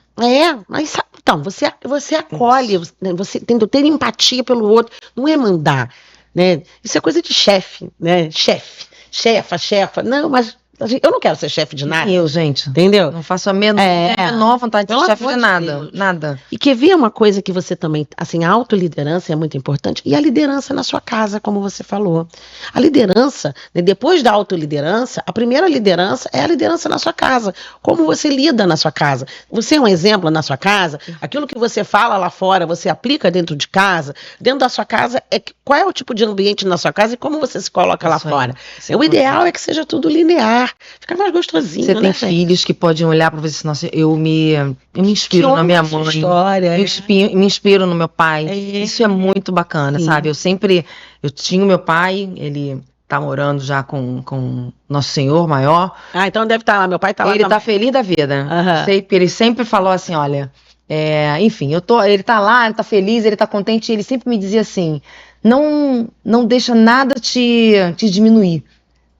Speaker 2: Mas então, você acolhe, você tem que ter empatia pelo outro, não é mandar, né? Isso é coisa de chefe, né? Chefa. Não, mas eu não quero ser chefe de nada.
Speaker 1: Eu, gente.
Speaker 2: Entendeu?
Speaker 1: Não faço a menor vontade de ser chefe de nada. Nada.
Speaker 2: E quer ver uma coisa que você também, assim, a autoliderança é muito importante. E a liderança na sua casa, como você falou. A liderança, né, depois da autoliderança, a primeira liderança é a liderança na sua casa. Como você lida na sua casa. Você é um exemplo na sua casa. Aquilo que você fala lá fora, você aplica dentro de casa. Dentro da sua casa, qual é o tipo de ambiente na sua casa e como você se coloca lá fora. O ideal é que seja tudo linear. lugar fica mais gostosinho,
Speaker 1: Você
Speaker 2: né,
Speaker 1: tem
Speaker 2: gente?
Speaker 1: filhos que podem olhar para você e dizer, nossa, eu me inspiro na minha mãe,
Speaker 2: História,
Speaker 1: me inspiro no meu pai.
Speaker 2: É.
Speaker 1: Isso é muito bacana,
Speaker 2: Sim.
Speaker 1: sabe? Eu tinha o meu pai, ele tá morando já com Nosso Senhor maior.
Speaker 2: Ah, então deve estar lá, meu pai tá lá
Speaker 1: Ele
Speaker 2: também.
Speaker 1: tá feliz da vida.
Speaker 2: Aham.
Speaker 1: Sei que ele sempre falou assim, olha, enfim, ele tá lá, ele tá feliz, ele tá contente, e ele sempre me dizia assim, não deixa nada te diminuir.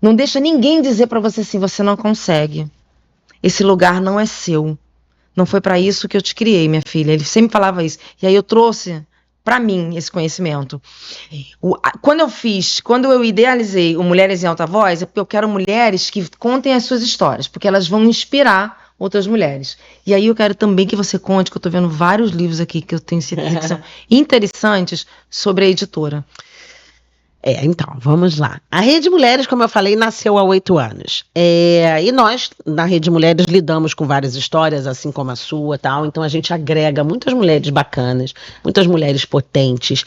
Speaker 1: Não deixa ninguém dizer pra você assim, você não consegue. Esse lugar não é seu. Não foi pra isso que eu te criei, minha filha. Ele sempre falava isso. E aí eu trouxe pra mim esse conhecimento. Quando eu idealizei o Mulheres em Alta Voz, é porque eu quero mulheres que contem as suas histórias, porque elas vão inspirar outras mulheres. E aí eu quero também que você conte, que eu tô vendo vários livros aqui que eu tenho certeza que são interessantes sobre a editora.
Speaker 2: Então, vamos lá. A Rede Mulheres, como eu falei, nasceu há 8 anos. E nós, na Rede Mulheres, lidamos com várias histórias, assim como a sua, tal. Então, a gente agrega muitas mulheres bacanas, muitas mulheres potentes,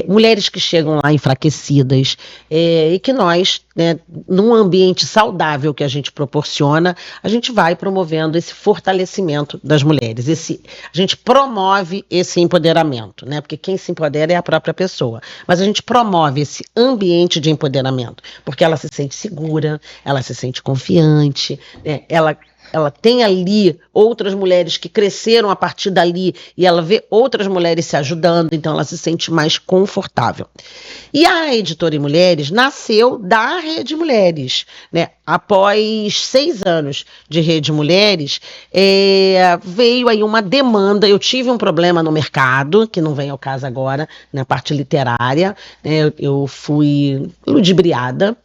Speaker 2: mulheres que chegam lá enfraquecidas, e que nós, né, num ambiente saudável que a gente proporciona, a gente vai promovendo esse fortalecimento das mulheres. A gente promove esse empoderamento, né? Porque quem se empodera é a própria pessoa. Mas a gente promove esse ambiente de empoderamento, porque ela se sente segura, ela se sente confiante, né? Ela tem ali outras mulheres que cresceram a partir dali e ela vê outras mulheres se ajudando, então ela se sente mais confortável. E a Editora em Mulheres nasceu da Rede Mulheres, né? Após 6 anos de Rede Mulheres, veio aí uma demanda. Eu tive um problema no mercado, que não vem ao caso agora, na parte literária, né? Eu fui ludibriada,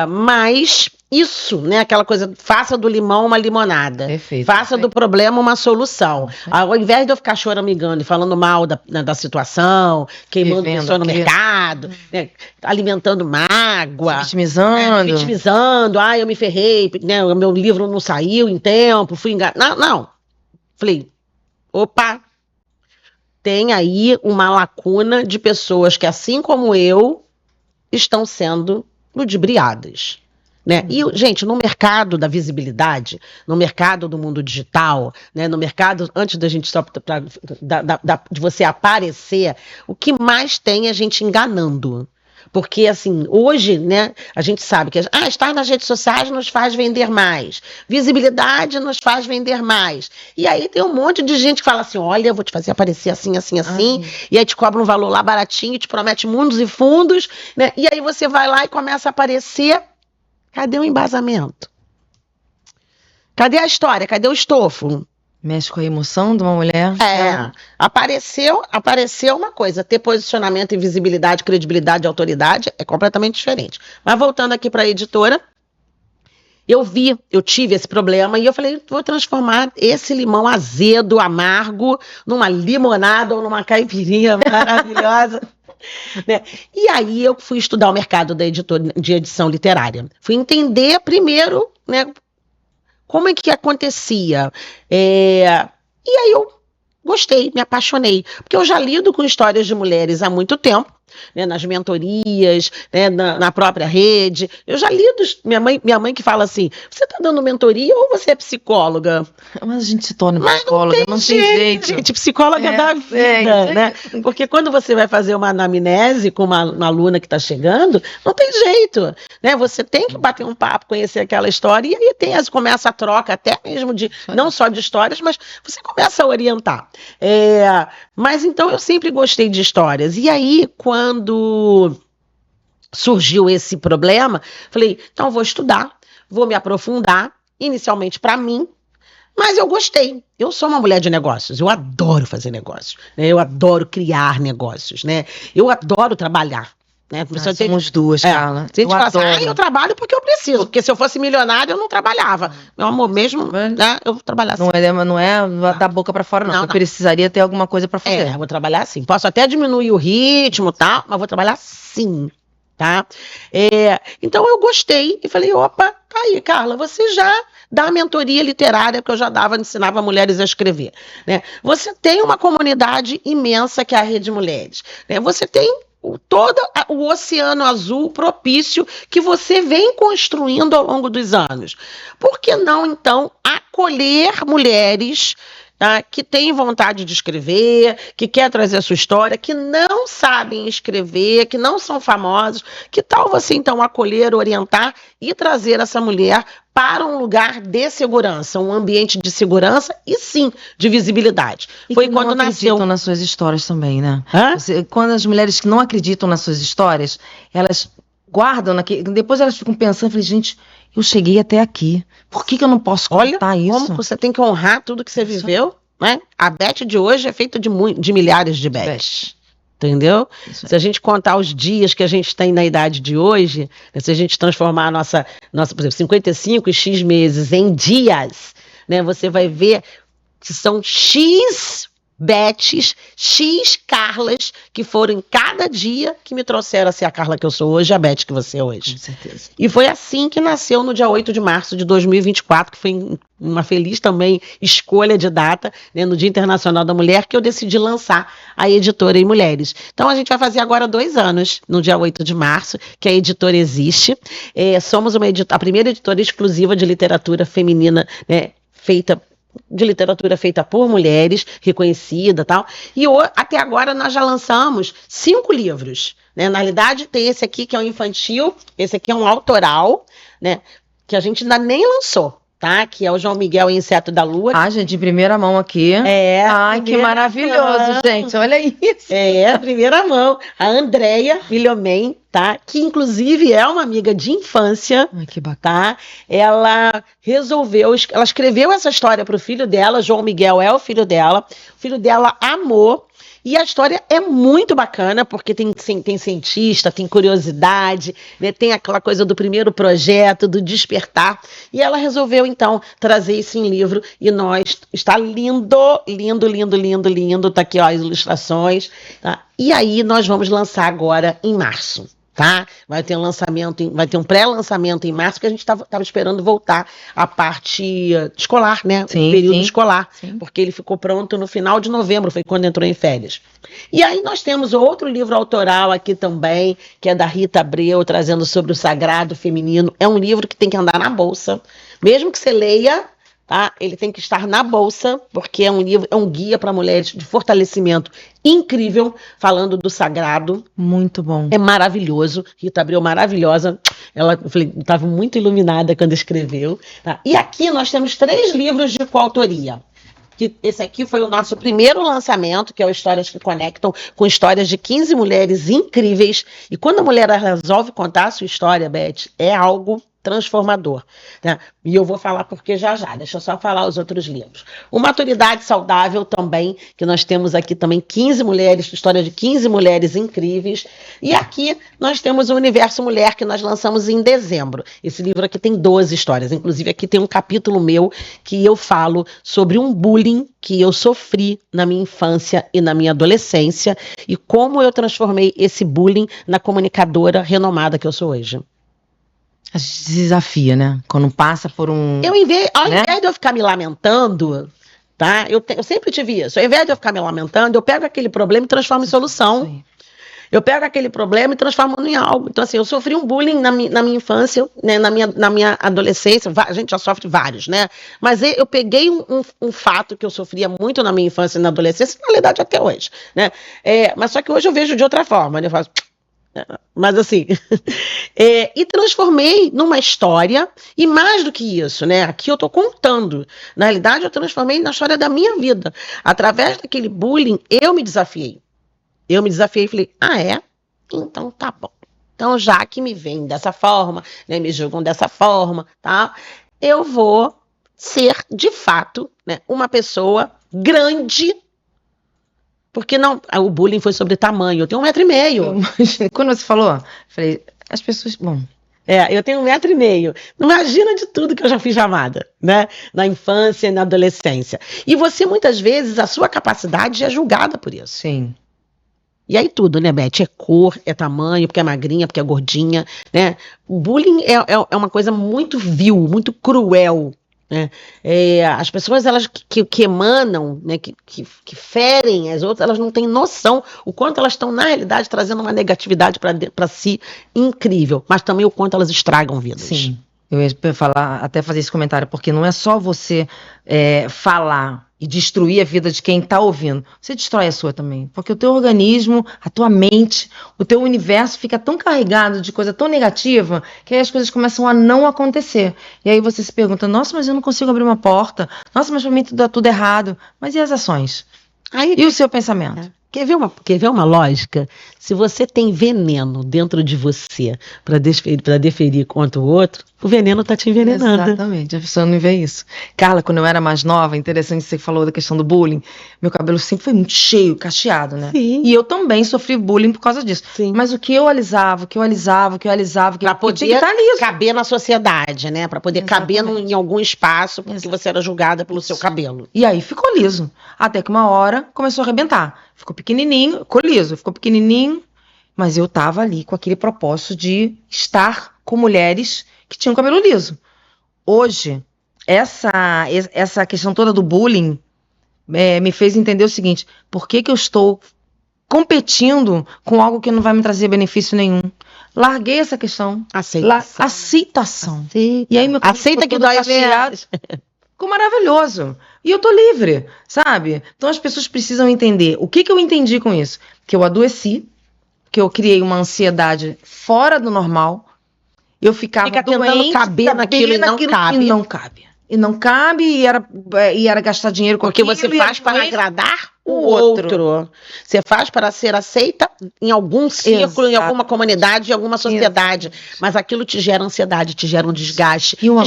Speaker 2: mas isso, né? Aquela coisa, faça do limão uma limonada.
Speaker 1: Perfeito.
Speaker 2: Faça do problema uma solução. Ao invés de eu ficar choramingando e falando mal da situação, queimando pessoa no mercado, né, alimentando mágoa, vitimizando, eu me ferrei, né, o meu livro não saiu em tempo, fui enganado. Não. Falei, opa, tem aí uma lacuna de pessoas que, assim como eu, estão sendo ludibriadas. Né? E, gente, no mercado da visibilidade, no mercado do mundo digital, né, no mercado, antes da gente de você aparecer, o que mais tem é a gente enganando. Porque, assim, hoje, né, a gente sabe que estar nas redes sociais nos faz vender mais. Visibilidade nos faz vender mais. E aí tem um monte de gente que fala assim, olha, eu vou te fazer aparecer assim, assim, assim. E aí te cobra um valor lá baratinho, te promete mundos e fundos, né? E aí você vai lá e começa a aparecer. Cadê o embasamento? Cadê a história? Cadê o estofo?
Speaker 1: Mexe com a emoção de uma mulher.
Speaker 2: Apareceu uma coisa. Ter posicionamento e visibilidade, credibilidade e autoridade é completamente diferente. Mas voltando aqui para a editora, eu tive esse problema e eu falei, vou transformar esse limão azedo, amargo, numa limonada ou numa caipirinha maravilhosa. Né? E aí eu fui estudar o mercado de edição literária. Fui entender primeiro, né, como é que acontecia. E aí eu gostei, me apaixonei. Porque eu já lido com histórias de mulheres há muito tempo, né, nas mentorias, né, na própria rede. Eu já lido, minha mãe que fala assim, você está dando mentoria ou você é psicóloga?
Speaker 1: Mas a gente se torna psicóloga, não tem jeito.
Speaker 2: Gente, psicóloga da vida, né? Porque quando você vai fazer uma anamnese com uma aluna que está chegando, não tem jeito, né? Você tem que bater um papo, conhecer aquela história, e aí começa a troca até mesmo não só de histórias, mas você começa a orientar. Mas então eu sempre gostei de histórias. E aí, quando surgiu esse problema, falei, então vou estudar, vou me aprofundar, inicialmente para mim, mas eu gostei. Eu sou uma mulher de negócios, eu adoro fazer negócios, né? Eu adoro criar negócios, né? Eu adoro trabalhar. Né?
Speaker 1: Somos duas, Carla.
Speaker 2: Se a gente fala assim, eu trabalho porque eu preciso, porque se eu fosse milionária eu não trabalhava. Meu amor, mesmo, né, eu vou trabalhar assim.
Speaker 1: Não é da boca pra fora, não. Eu precisaria ter alguma coisa pra fazer.
Speaker 2: Eu vou trabalhar assim. Posso até diminuir o ritmo e tal, mas vou trabalhar sim, tá? Então eu gostei e falei, opa, tá aí, Carla, você já dá a mentoria literária que eu já ensinava mulheres a escrever, né? Você tem uma comunidade imensa que é a Rede Mulheres, né? Você tem todo o oceano azul propício que você vem construindo ao longo dos anos. Por que não, então, acolher mulheres, tá, que têm vontade de escrever, que quer trazer a sua história, que não sabem escrever, que não são famosas? Que tal você, então, acolher, orientar e trazer essa mulher para um lugar de segurança, um ambiente de segurança e, sim, de visibilidade?
Speaker 1: E
Speaker 2: Foi
Speaker 1: que
Speaker 2: quando
Speaker 1: não
Speaker 2: nasceu.
Speaker 1: acreditam nas suas histórias também, né?
Speaker 2: Hã?
Speaker 1: Quando as mulheres que não acreditam nas suas histórias, elas guardam depois elas ficam pensando, falei, gente, eu cheguei até aqui. Por que eu não posso
Speaker 2: Olha
Speaker 1: contar isso?
Speaker 2: como você tem que honrar tudo que você viveu, né? A Beth de hoje é feita de milhares de Beths. Entendeu?
Speaker 1: Isso
Speaker 2: Se a gente contar os dias que a gente tem na idade de hoje, né, se a gente transformar a nossa, por exemplo, 55 e X meses em dias, né, você vai ver que são X Beths, X Carlas, que foram em cada dia que me trouxeram a ser a Carla que eu sou hoje, a Beth que você é hoje.
Speaker 1: Com certeza.
Speaker 2: E foi assim que nasceu no dia 8 de março de 2024, que foi uma feliz também escolha de data, né, no Dia Internacional da Mulher, que eu decidi lançar a editora Em Mulheres. Então a gente vai fazer agora 2 anos, no dia 8 de março, que a editora existe. Somos a primeira editora exclusiva de literatura feminina, né, de literatura feita por mulheres, reconhecida e tal. E até agora nós já lançamos 5 livros, né? Na realidade, tem esse aqui que é um infantil, esse aqui é um autoral, né? Que a gente ainda nem lançou, tá? Que é o João Miguel e Inseto da Lua.
Speaker 1: Ah, gente, de primeira mão aqui. Ai, que maravilhoso, gente. Olha isso.
Speaker 2: Primeira mão. A Andréia Milhomem, tá? Que inclusive é uma amiga de infância.
Speaker 1: Ai, que bacana.
Speaker 2: Tá? Ela escreveu essa história para o filho dela. João Miguel é o filho dela. O filho dela amou. E a história é muito bacana, porque tem cientista, tem curiosidade, né? Tem aquela coisa do primeiro projeto, do despertar. E ela resolveu, então, trazer isso em livro. E está lindo, lindo, lindo, lindo, lindo. Tá aqui, ó, as ilustrações. Tá? E aí nós vamos lançar agora em março. Tá? Vai ter um pré-lançamento em março, que a gente estava esperando voltar a parte escolar, né?
Speaker 1: Sim,
Speaker 2: o período
Speaker 1: sim.
Speaker 2: escolar,
Speaker 1: Sim.
Speaker 2: porque ele ficou pronto no final de novembro, foi quando entrou em férias. E aí nós temos outro livro autoral aqui também, que é da Rita Abreu, trazendo sobre o sagrado feminino. É um livro que tem que andar na bolsa, mesmo que você leia, tá? Ele tem que estar na bolsa, porque é um guia para mulheres de fortalecimento incrível, falando do sagrado.
Speaker 1: Muito bom.
Speaker 2: É maravilhoso. Rita Abreu, maravilhosa. Ela, eu falei, estava muito iluminada quando escreveu. Tá? E aqui nós temos 3 livros de coautoria. Esse aqui foi o nosso primeiro lançamento, que é o Histórias que Conectam, com histórias de 15 mulheres incríveis. E quando a mulher resolve contar a sua história, Beth, é algo transformador, né? E eu vou falar porque já. Deixa eu só falar os outros livros. O Maturidade Saudável também, que nós temos aqui também 15 mulheres, história de 15 mulheres incríveis. E aqui nós temos o Universo Mulher, que nós lançamos em dezembro. Esse livro aqui tem 12 histórias. Inclusive aqui tem um capítulo meu que eu falo sobre um bullying que eu sofri na minha infância e na minha adolescência e como eu transformei esse bullying na comunicadora renomada que eu sou hoje.
Speaker 1: A gente se desafia, né? Quando passa por um...
Speaker 2: Ao invés de eu ficar me lamentando, tá? Eu sempre tive isso. Ao invés de eu ficar me lamentando, eu pego aquele problema e transformo em solução. Eu pego aquele problema e transformo em algo. Então, assim, eu sofri um bullying na minha infância, né? na minha adolescência. A gente já sofre vários, né? Mas eu peguei um fato que eu sofria muito na minha infância e na adolescência, na realidade até hoje, né? Mas só que hoje eu vejo de outra forma, né? Eu faço... Mas assim, e transformei numa história, e mais do que isso, né? Aqui eu estou contando. Na realidade, eu transformei na história da minha vida. Através daquele bullying, eu me desafiei. Eu me desafiei e falei, então tá bom. Então, já que me veem dessa forma, né, me julgam dessa forma, tá? Eu vou ser, de fato, né, uma pessoa grande. Porque não, o bullying foi sobre tamanho. Eu tenho 1,5 m.
Speaker 1: Quando você falou, falei, as pessoas... Bom,
Speaker 2: eu tenho 1,5 m. Imagina de tudo que eu já fui chamada, né? Na infância e na adolescência. E você, muitas vezes, a sua capacidade é julgada por isso.
Speaker 1: sim.
Speaker 2: E aí tudo, né, Beth? É cor, é tamanho, porque é magrinha, porque é gordinha, né? O bullying é uma coisa muito vil, muito cruel. né? As pessoas elas que emanam, né, que ferem as outras, elas não têm noção o quanto elas estão, na realidade, trazendo uma negatividade para si incrível, mas também o quanto elas estragam vidas.
Speaker 1: Sim, eu ia falar, até fazer esse comentário, porque não é só você falar e destruir a vida de quem está ouvindo, você destrói a sua também, porque o teu organismo, a tua mente, o teu universo fica tão carregado de coisa tão negativa, que aí as coisas começam a não acontecer, e aí você se pergunta, nossa, mas eu não consigo abrir uma porta, nossa, mas para mim dá tudo errado, mas e as ações? E o seu pensamento?
Speaker 2: Quer ver uma lógica? Se você tem veneno dentro de você para deferir contra o outro, o veneno está te envenenando.
Speaker 1: Exatamente, a pessoa não vê isso. Carla, quando eu era mais nova, interessante você falou da questão do bullying, meu cabelo sempre foi muito cheio, cacheado, né?
Speaker 2: Sim.
Speaker 1: E eu também sofri bullying por causa disso.
Speaker 2: Sim.
Speaker 1: Mas o que eu alisava,
Speaker 2: para poder caber na sociedade, né? Para poder caber em algum espaço, porque você era julgada pelo seu cabelo.
Speaker 1: E aí ficou liso. Até que uma hora começou a arrebentar. Ficou pequenininho, ficou liso, ficou pequenininho. Mas eu tava ali com aquele propósito de estar com mulheres que tinham cabelo liso. Hoje, essa questão toda do bullying me fez entender o seguinte: por que eu estou competindo com algo que não vai me trazer benefício nenhum? Larguei essa questão. Aceitação. E aí meu cabelo
Speaker 2: aceita que dói cacheado.
Speaker 1: Ficou maravilhoso. E eu tô livre, sabe? Então as pessoas precisam entender. O que eu entendi com isso? Que eu adoeci, que eu criei uma ansiedade fora do normal. Eu ficava doente,
Speaker 2: caber naquilo e não cabe.
Speaker 1: E não cabe, e era gastar dinheiro com
Speaker 2: aquilo. Porque você faz para agradar o outro. Você faz para ser aceita em algum círculo, em alguma comunidade, em alguma sociedade. Mas aquilo te gera ansiedade, te gera um desgaste.
Speaker 1: E uma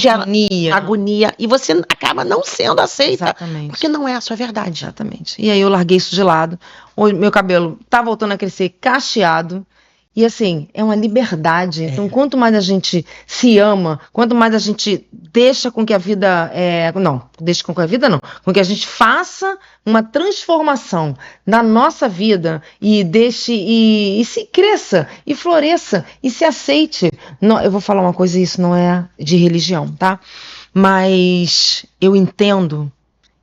Speaker 2: agonia. E você acaba não sendo aceita.
Speaker 1: Exatamente.
Speaker 2: Porque não é a sua verdade.
Speaker 1: Exatamente. E aí eu larguei isso de lado. Hoje meu cabelo tá voltando a crescer cacheado. E assim, é uma liberdade. Então, quanto mais a gente se ama, quanto mais a gente deixa com que a vida... com que a gente faça uma transformação na nossa vida e deixe e se cresça, e floresça, e se aceite. Não, eu vou falar uma coisa, isso não é de religião, tá? Mas eu entendo,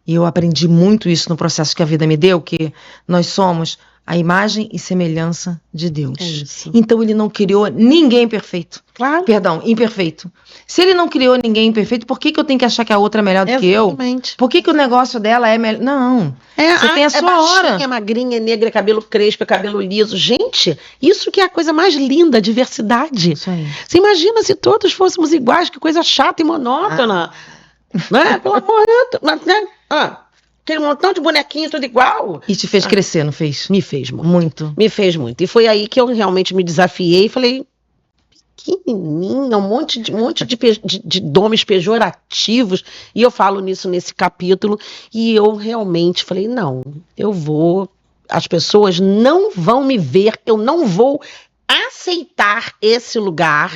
Speaker 1: e eu aprendi muito isso no processo que a vida me deu, que nós somos a imagem e semelhança de Deus. Então ele não criou ninguém perfeito.
Speaker 2: Claro.
Speaker 1: Perdão, imperfeito. Se ele não criou ninguém perfeito, por que eu tenho que achar que a outra é melhor do que eu? Por que o negócio dela é melhor? Não. Você tem a sua hora.
Speaker 2: É magrinha, negra, cabelo crespo, cabelo liso. Gente, isso que é a coisa mais linda, a diversidade.
Speaker 1: Isso aí.
Speaker 2: Você imagina se todos fôssemos iguais, que coisa chata e monótona. Né? Pelo amor de Deus. Né? Aquele montão de bonequinho tudo igual.
Speaker 1: E te fez crescer, não fez?
Speaker 2: Me fez muito.
Speaker 1: Muito.
Speaker 2: Me fez muito. E foi aí que eu realmente me desafiei e falei, pequenininha, um monte de nomes pejorativos. E eu falo nisso nesse capítulo. E eu realmente falei, não, as pessoas não vão me ver, eu não vou aceitar esse lugar,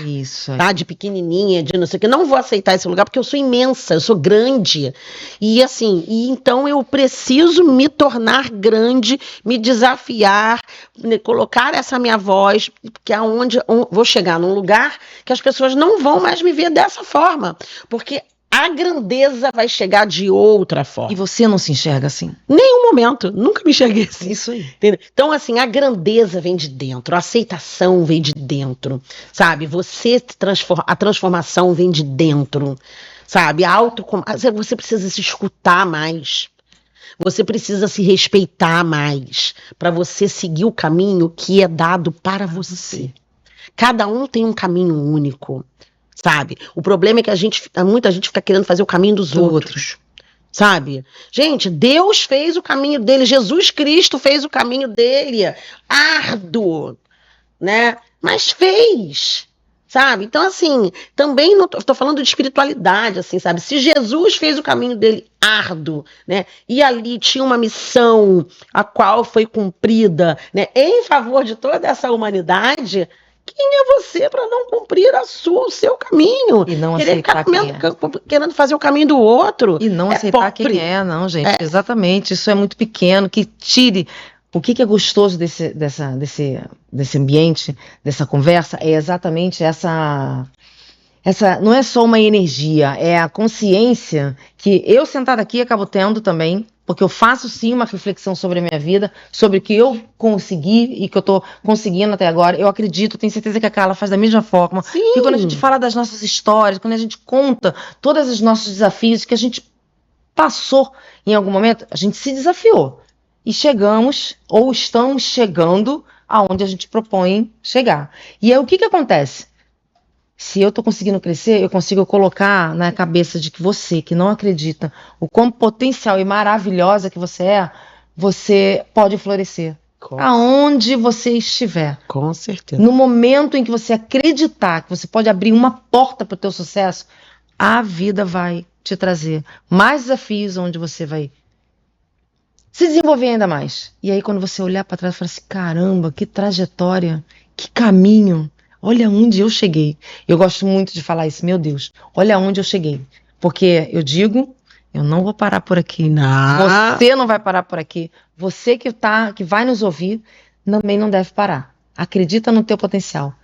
Speaker 2: tá? De pequenininha, de não sei o que, não vou aceitar esse lugar porque eu sou imensa, eu sou grande, e assim, então eu preciso me tornar grande, me desafiar, colocar essa minha voz, que é onde vou chegar num lugar que as pessoas não vão mais me ver dessa forma, porque a grandeza vai chegar de outra forma.
Speaker 1: E você não se enxerga assim?
Speaker 2: Nenhum momento. Nunca me enxerguei assim.
Speaker 1: Isso aí.
Speaker 2: Entendeu? Então, assim, a grandeza vem de dentro. A aceitação vem de dentro. Sabe? A transformação vem de dentro. Sabe? Você precisa se escutar mais. Você precisa se respeitar mais. Para você seguir o caminho que é dado para você. Cada um tem um caminho único. Sabe? O problema é que muita gente fica querendo fazer o caminho dos outros. Sabe? Gente, Deus fez o caminho dele, Jesus Cristo fez o caminho dele, árduo, né? Mas fez, sabe? Então, assim, também não tô falando de espiritualidade, assim, sabe? Se Jesus fez o caminho dele árduo, né? E ali tinha uma missão a qual foi cumprida, né? Em favor de toda essa humanidade. Quem é você para não cumprir o seu caminho?
Speaker 1: E não aceitar quem é.
Speaker 2: Querendo fazer o caminho do outro.
Speaker 1: E não aceitar quem é, não, gente. Exatamente. Isso é muito pequeno, que tire. O que é gostoso desse ambiente, dessa conversa, é exatamente não é só uma energia, é a consciência que eu sentada aqui acabo tendo também, porque eu faço sim uma reflexão sobre a minha vida, sobre o que eu consegui e que eu tô conseguindo até agora. Eu acredito, tenho certeza que a Carla faz da mesma forma.
Speaker 2: Sim.
Speaker 1: Porque quando a gente fala das nossas histórias, quando a gente conta todos os nossos desafios que a gente passou em algum momento, a gente se desafiou. E chegamos, ou estamos chegando, aonde a gente propõe chegar. E aí o que acontece? Se eu estou conseguindo crescer, eu consigo colocar na cabeça de que você, que não acredita, o quão potencial e maravilhosa que você pode florescer. Aonde você estiver.
Speaker 2: Com certeza.
Speaker 1: No momento em que você acreditar que você pode abrir uma porta para o teu sucesso, a vida vai te trazer mais desafios onde você vai se desenvolver ainda mais. E aí quando você olhar para trás e falar assim, caramba, que trajetória, que caminho. Olha onde eu cheguei. Eu gosto muito de falar isso, meu Deus. Olha onde eu cheguei. Porque eu digo, eu não vou parar por aqui.
Speaker 2: Não.
Speaker 1: Você não vai parar por aqui. Você que vai nos ouvir, também não deve parar. Acredita no teu potencial.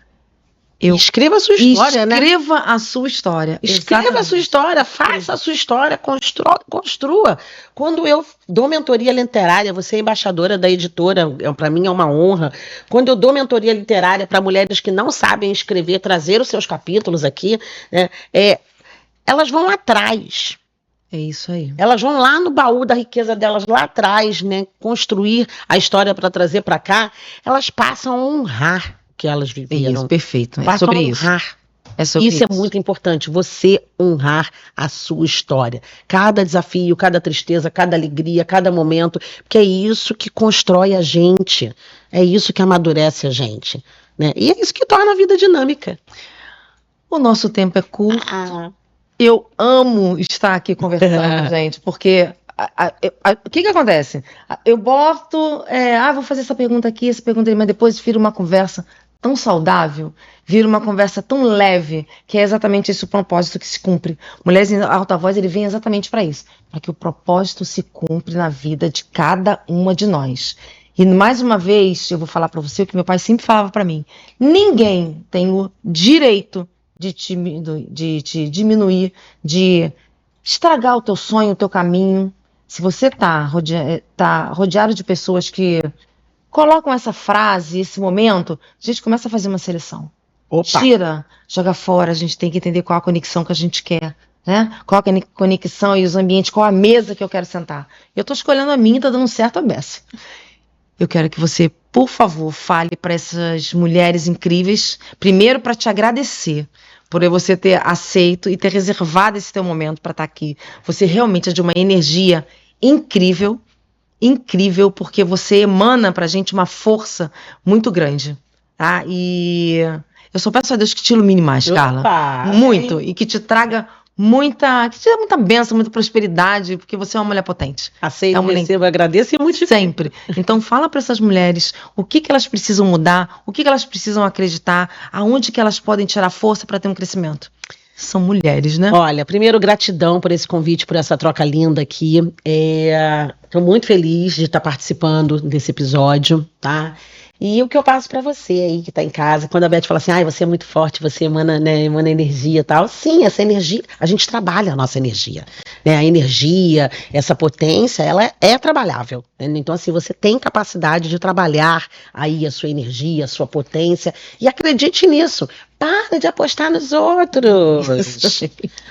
Speaker 2: Escreva a sua história, né?
Speaker 1: Escreva a sua história.
Speaker 2: Escreva a sua história, faça a sua história, construa. Quando eu dou mentoria literária, você é embaixadora da editora, para mim é uma honra. Quando eu dou mentoria literária para mulheres que não sabem escrever, trazer os seus capítulos aqui, né, elas vão atrás.
Speaker 1: É isso aí.
Speaker 2: Elas vão lá no baú da riqueza delas, lá atrás, né, construir a história para trazer para cá. Elas passam a honrar que elas viveram.
Speaker 1: Isso, perfeito.
Speaker 2: É sobre isso. Isso é muito importante, você honrar a sua história. Cada desafio, cada tristeza, cada alegria, cada momento, porque é isso que constrói a gente, é isso que amadurece a gente, né? E é isso que torna a vida dinâmica.
Speaker 1: O nosso tempo é curto. Eu amo estar aqui conversando, gente, porque o que acontece? Eu boto, vou fazer essa pergunta aqui, essa pergunta ali, mas depois vira uma conversa tão saudável, vira uma conversa tão leve, que é exatamente esse o propósito que se cumpre. Mulheres em Alta Voz, ele vem exatamente para isso, para que o propósito se cumpre na vida de cada uma de nós. E mais uma vez, eu vou falar para você o que meu pai sempre falava para mim: ninguém tem o direito de te diminuir, de estragar o teu sonho, o teu caminho. Se você tá rodeado de pessoas que colocam essa frase, esse momento, a gente começa a fazer uma seleção.
Speaker 2: Opa.
Speaker 1: Tira, joga fora, a gente tem que entender qual a conexão que a gente quer, né? Qual a conexão e os ambientes, qual a mesa que eu quero sentar. Eu tô escolhendo a minha, tá dando certo a beça. Eu quero que você, por favor, fale para essas mulheres incríveis, primeiro para te agradecer por você ter aceito e ter reservado esse teu momento para estar aqui. Você realmente é de uma energia incrível, porque você emana pra gente uma força muito grande, tá? E eu só peço a Deus que te ilumine mais, Carla.
Speaker 2: Opa,
Speaker 1: muito, e que te traga muita bênção, muita prosperidade, porque você é uma mulher potente.
Speaker 2: Aceito, recebo, agradeço e muito
Speaker 1: sempre. Então fala para essas mulheres o que elas precisam mudar, o que elas precisam acreditar, aonde que elas podem tirar força para ter um crescimento. São mulheres, né?
Speaker 2: Olha, primeiro, gratidão por esse convite, por essa troca linda aqui. Estou muito feliz de estar participando desse episódio, tá? E o que eu passo para você aí que tá em casa, quando a Beth fala assim, você é muito forte, você emana energia e tal. Sim, essa energia, a gente trabalha a nossa energia, né? A energia, essa potência, ela é trabalhável, né? Então assim, você tem capacidade de trabalhar aí a sua energia, a sua potência, e acredite nisso. Para de apostar nos outros.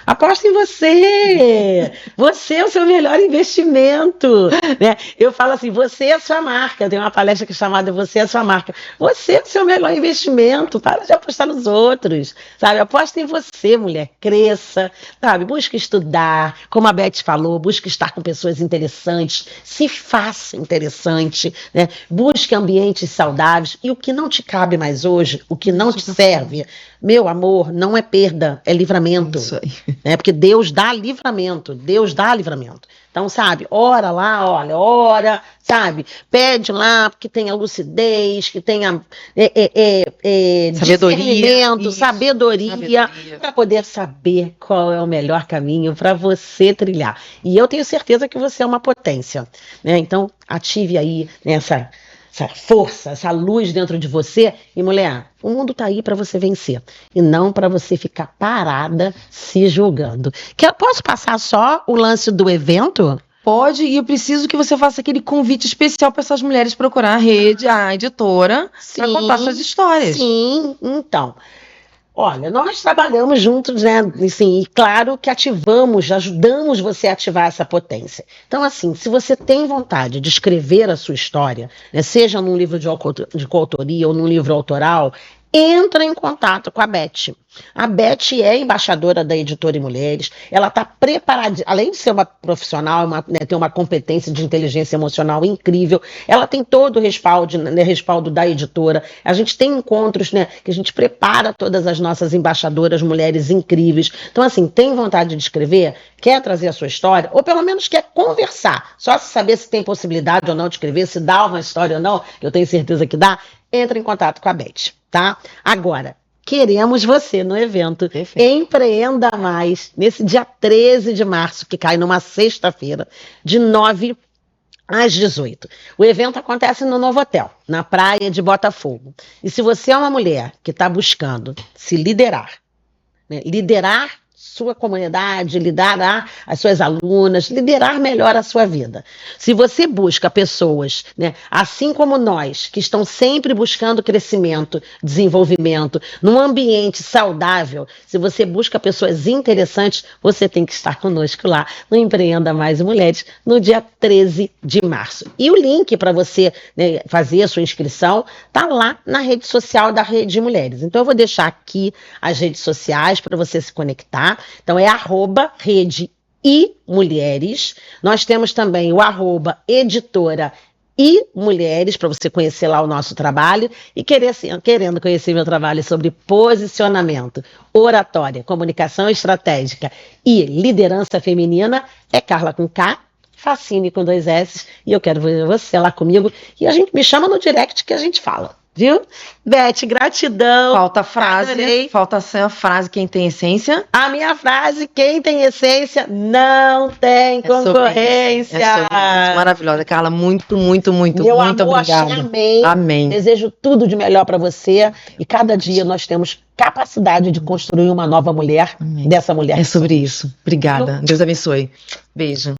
Speaker 2: Aposta em você. Você é o seu melhor investimento, né? Eu falo assim, você é a sua marca. Tem uma palestra que é chamada Você é a sua marca. Você é o seu melhor investimento. Para de apostar nos outros, sabe? Aposta em você, mulher. Cresça, sabe? Busque estudar. Como a Beth falou, busque estar com pessoas interessantes. Se faça interessante, né? Busque ambientes saudáveis. E o que não te cabe mais hoje, o que não te serve, meu amor, não é perda, é livramento.
Speaker 1: Isso aí.
Speaker 2: Né? Porque Deus dá livramento. Então, sabe, ora lá, olha, ora, sabe, pede lá que tenha lucidez, que tenha sabedoria, para poder saber qual é o melhor caminho para você trilhar. E eu tenho certeza que você é uma potência, né? Então, ative aí essa força, essa luz dentro de você. E mulher, o mundo tá aí para você vencer e não para você ficar parada se julgando. Posso passar só o lance do evento?
Speaker 1: Pode, e eu preciso que você faça aquele convite especial para essas mulheres procurar a editora, para contar suas histórias.
Speaker 2: Sim, então. Olha, nós trabalhamos juntos, né? Assim, e claro que ajudamos você a ativar essa potência. Então, assim, se você tem vontade de escrever a sua história, né, seja num livro de coautoria ou num livro autoral, entra em contato com a Beth. A Beth é embaixadora da Editora e Mulheres, ela está preparada, além de ser uma profissional, ter uma competência de inteligência emocional incrível, ela tem todo o respaldo da editora. A gente tem encontros, né, que a gente prepara todas as nossas embaixadoras, mulheres incríveis. Então, assim, tem vontade de escrever? Quer trazer a sua história? Ou pelo menos quer conversar, só saber se tem possibilidade ou não de escrever, se dá uma história ou não, que eu tenho certeza que dá, entra em contato com a Beth, tá? Agora, queremos você no evento Empreenda Mais, nesse dia 13 de março, que cai numa sexta-feira, de 9 às 18. O evento acontece no Novotel, na praia de Botafogo. E se você é uma mulher que está buscando se liderar, né, liderar sua comunidade, liderar as suas alunas, liderar melhor a sua vida. Se você busca pessoas, né, assim como nós, que estão sempre buscando crescimento, desenvolvimento, num ambiente saudável, se você busca pessoas interessantes, você tem que estar conosco lá no Empreenda Mais Mulheres, no dia 13 de março. E o link para você, né, fazer a sua inscrição está lá na rede social da Rede Mulheres. Então eu vou deixar aqui as redes sociais para você se conectar. Então é @Rede e Mulheres. Nós temos também o @Editora e Mulheres, para você conhecer lá o nosso trabalho e querendo conhecer meu trabalho sobre posicionamento, oratória, comunicação estratégica e liderança feminina, é Carla com K, Facine com 2 S, e eu quero ver você lá comigo, e a gente me chama no direct que a gente fala. Viu? Beth, gratidão.
Speaker 1: Falta a frase,
Speaker 2: Adorei.
Speaker 1: falta a frase, quem tem essência.
Speaker 2: A minha frase, quem tem essência não tem concorrência.
Speaker 1: É sobre isso. Maravilhosa, Carla. Muito, muito, muito,
Speaker 2: Meu
Speaker 1: muito
Speaker 2: amor,
Speaker 1: obrigada.
Speaker 2: amém.
Speaker 1: Amém.
Speaker 2: Desejo tudo de melhor para você. E cada dia nós temos capacidade de construir uma nova mulher,
Speaker 1: Amém.
Speaker 2: dessa mulher.
Speaker 1: É sobre isso. Obrigada. Deus abençoe. Beijo.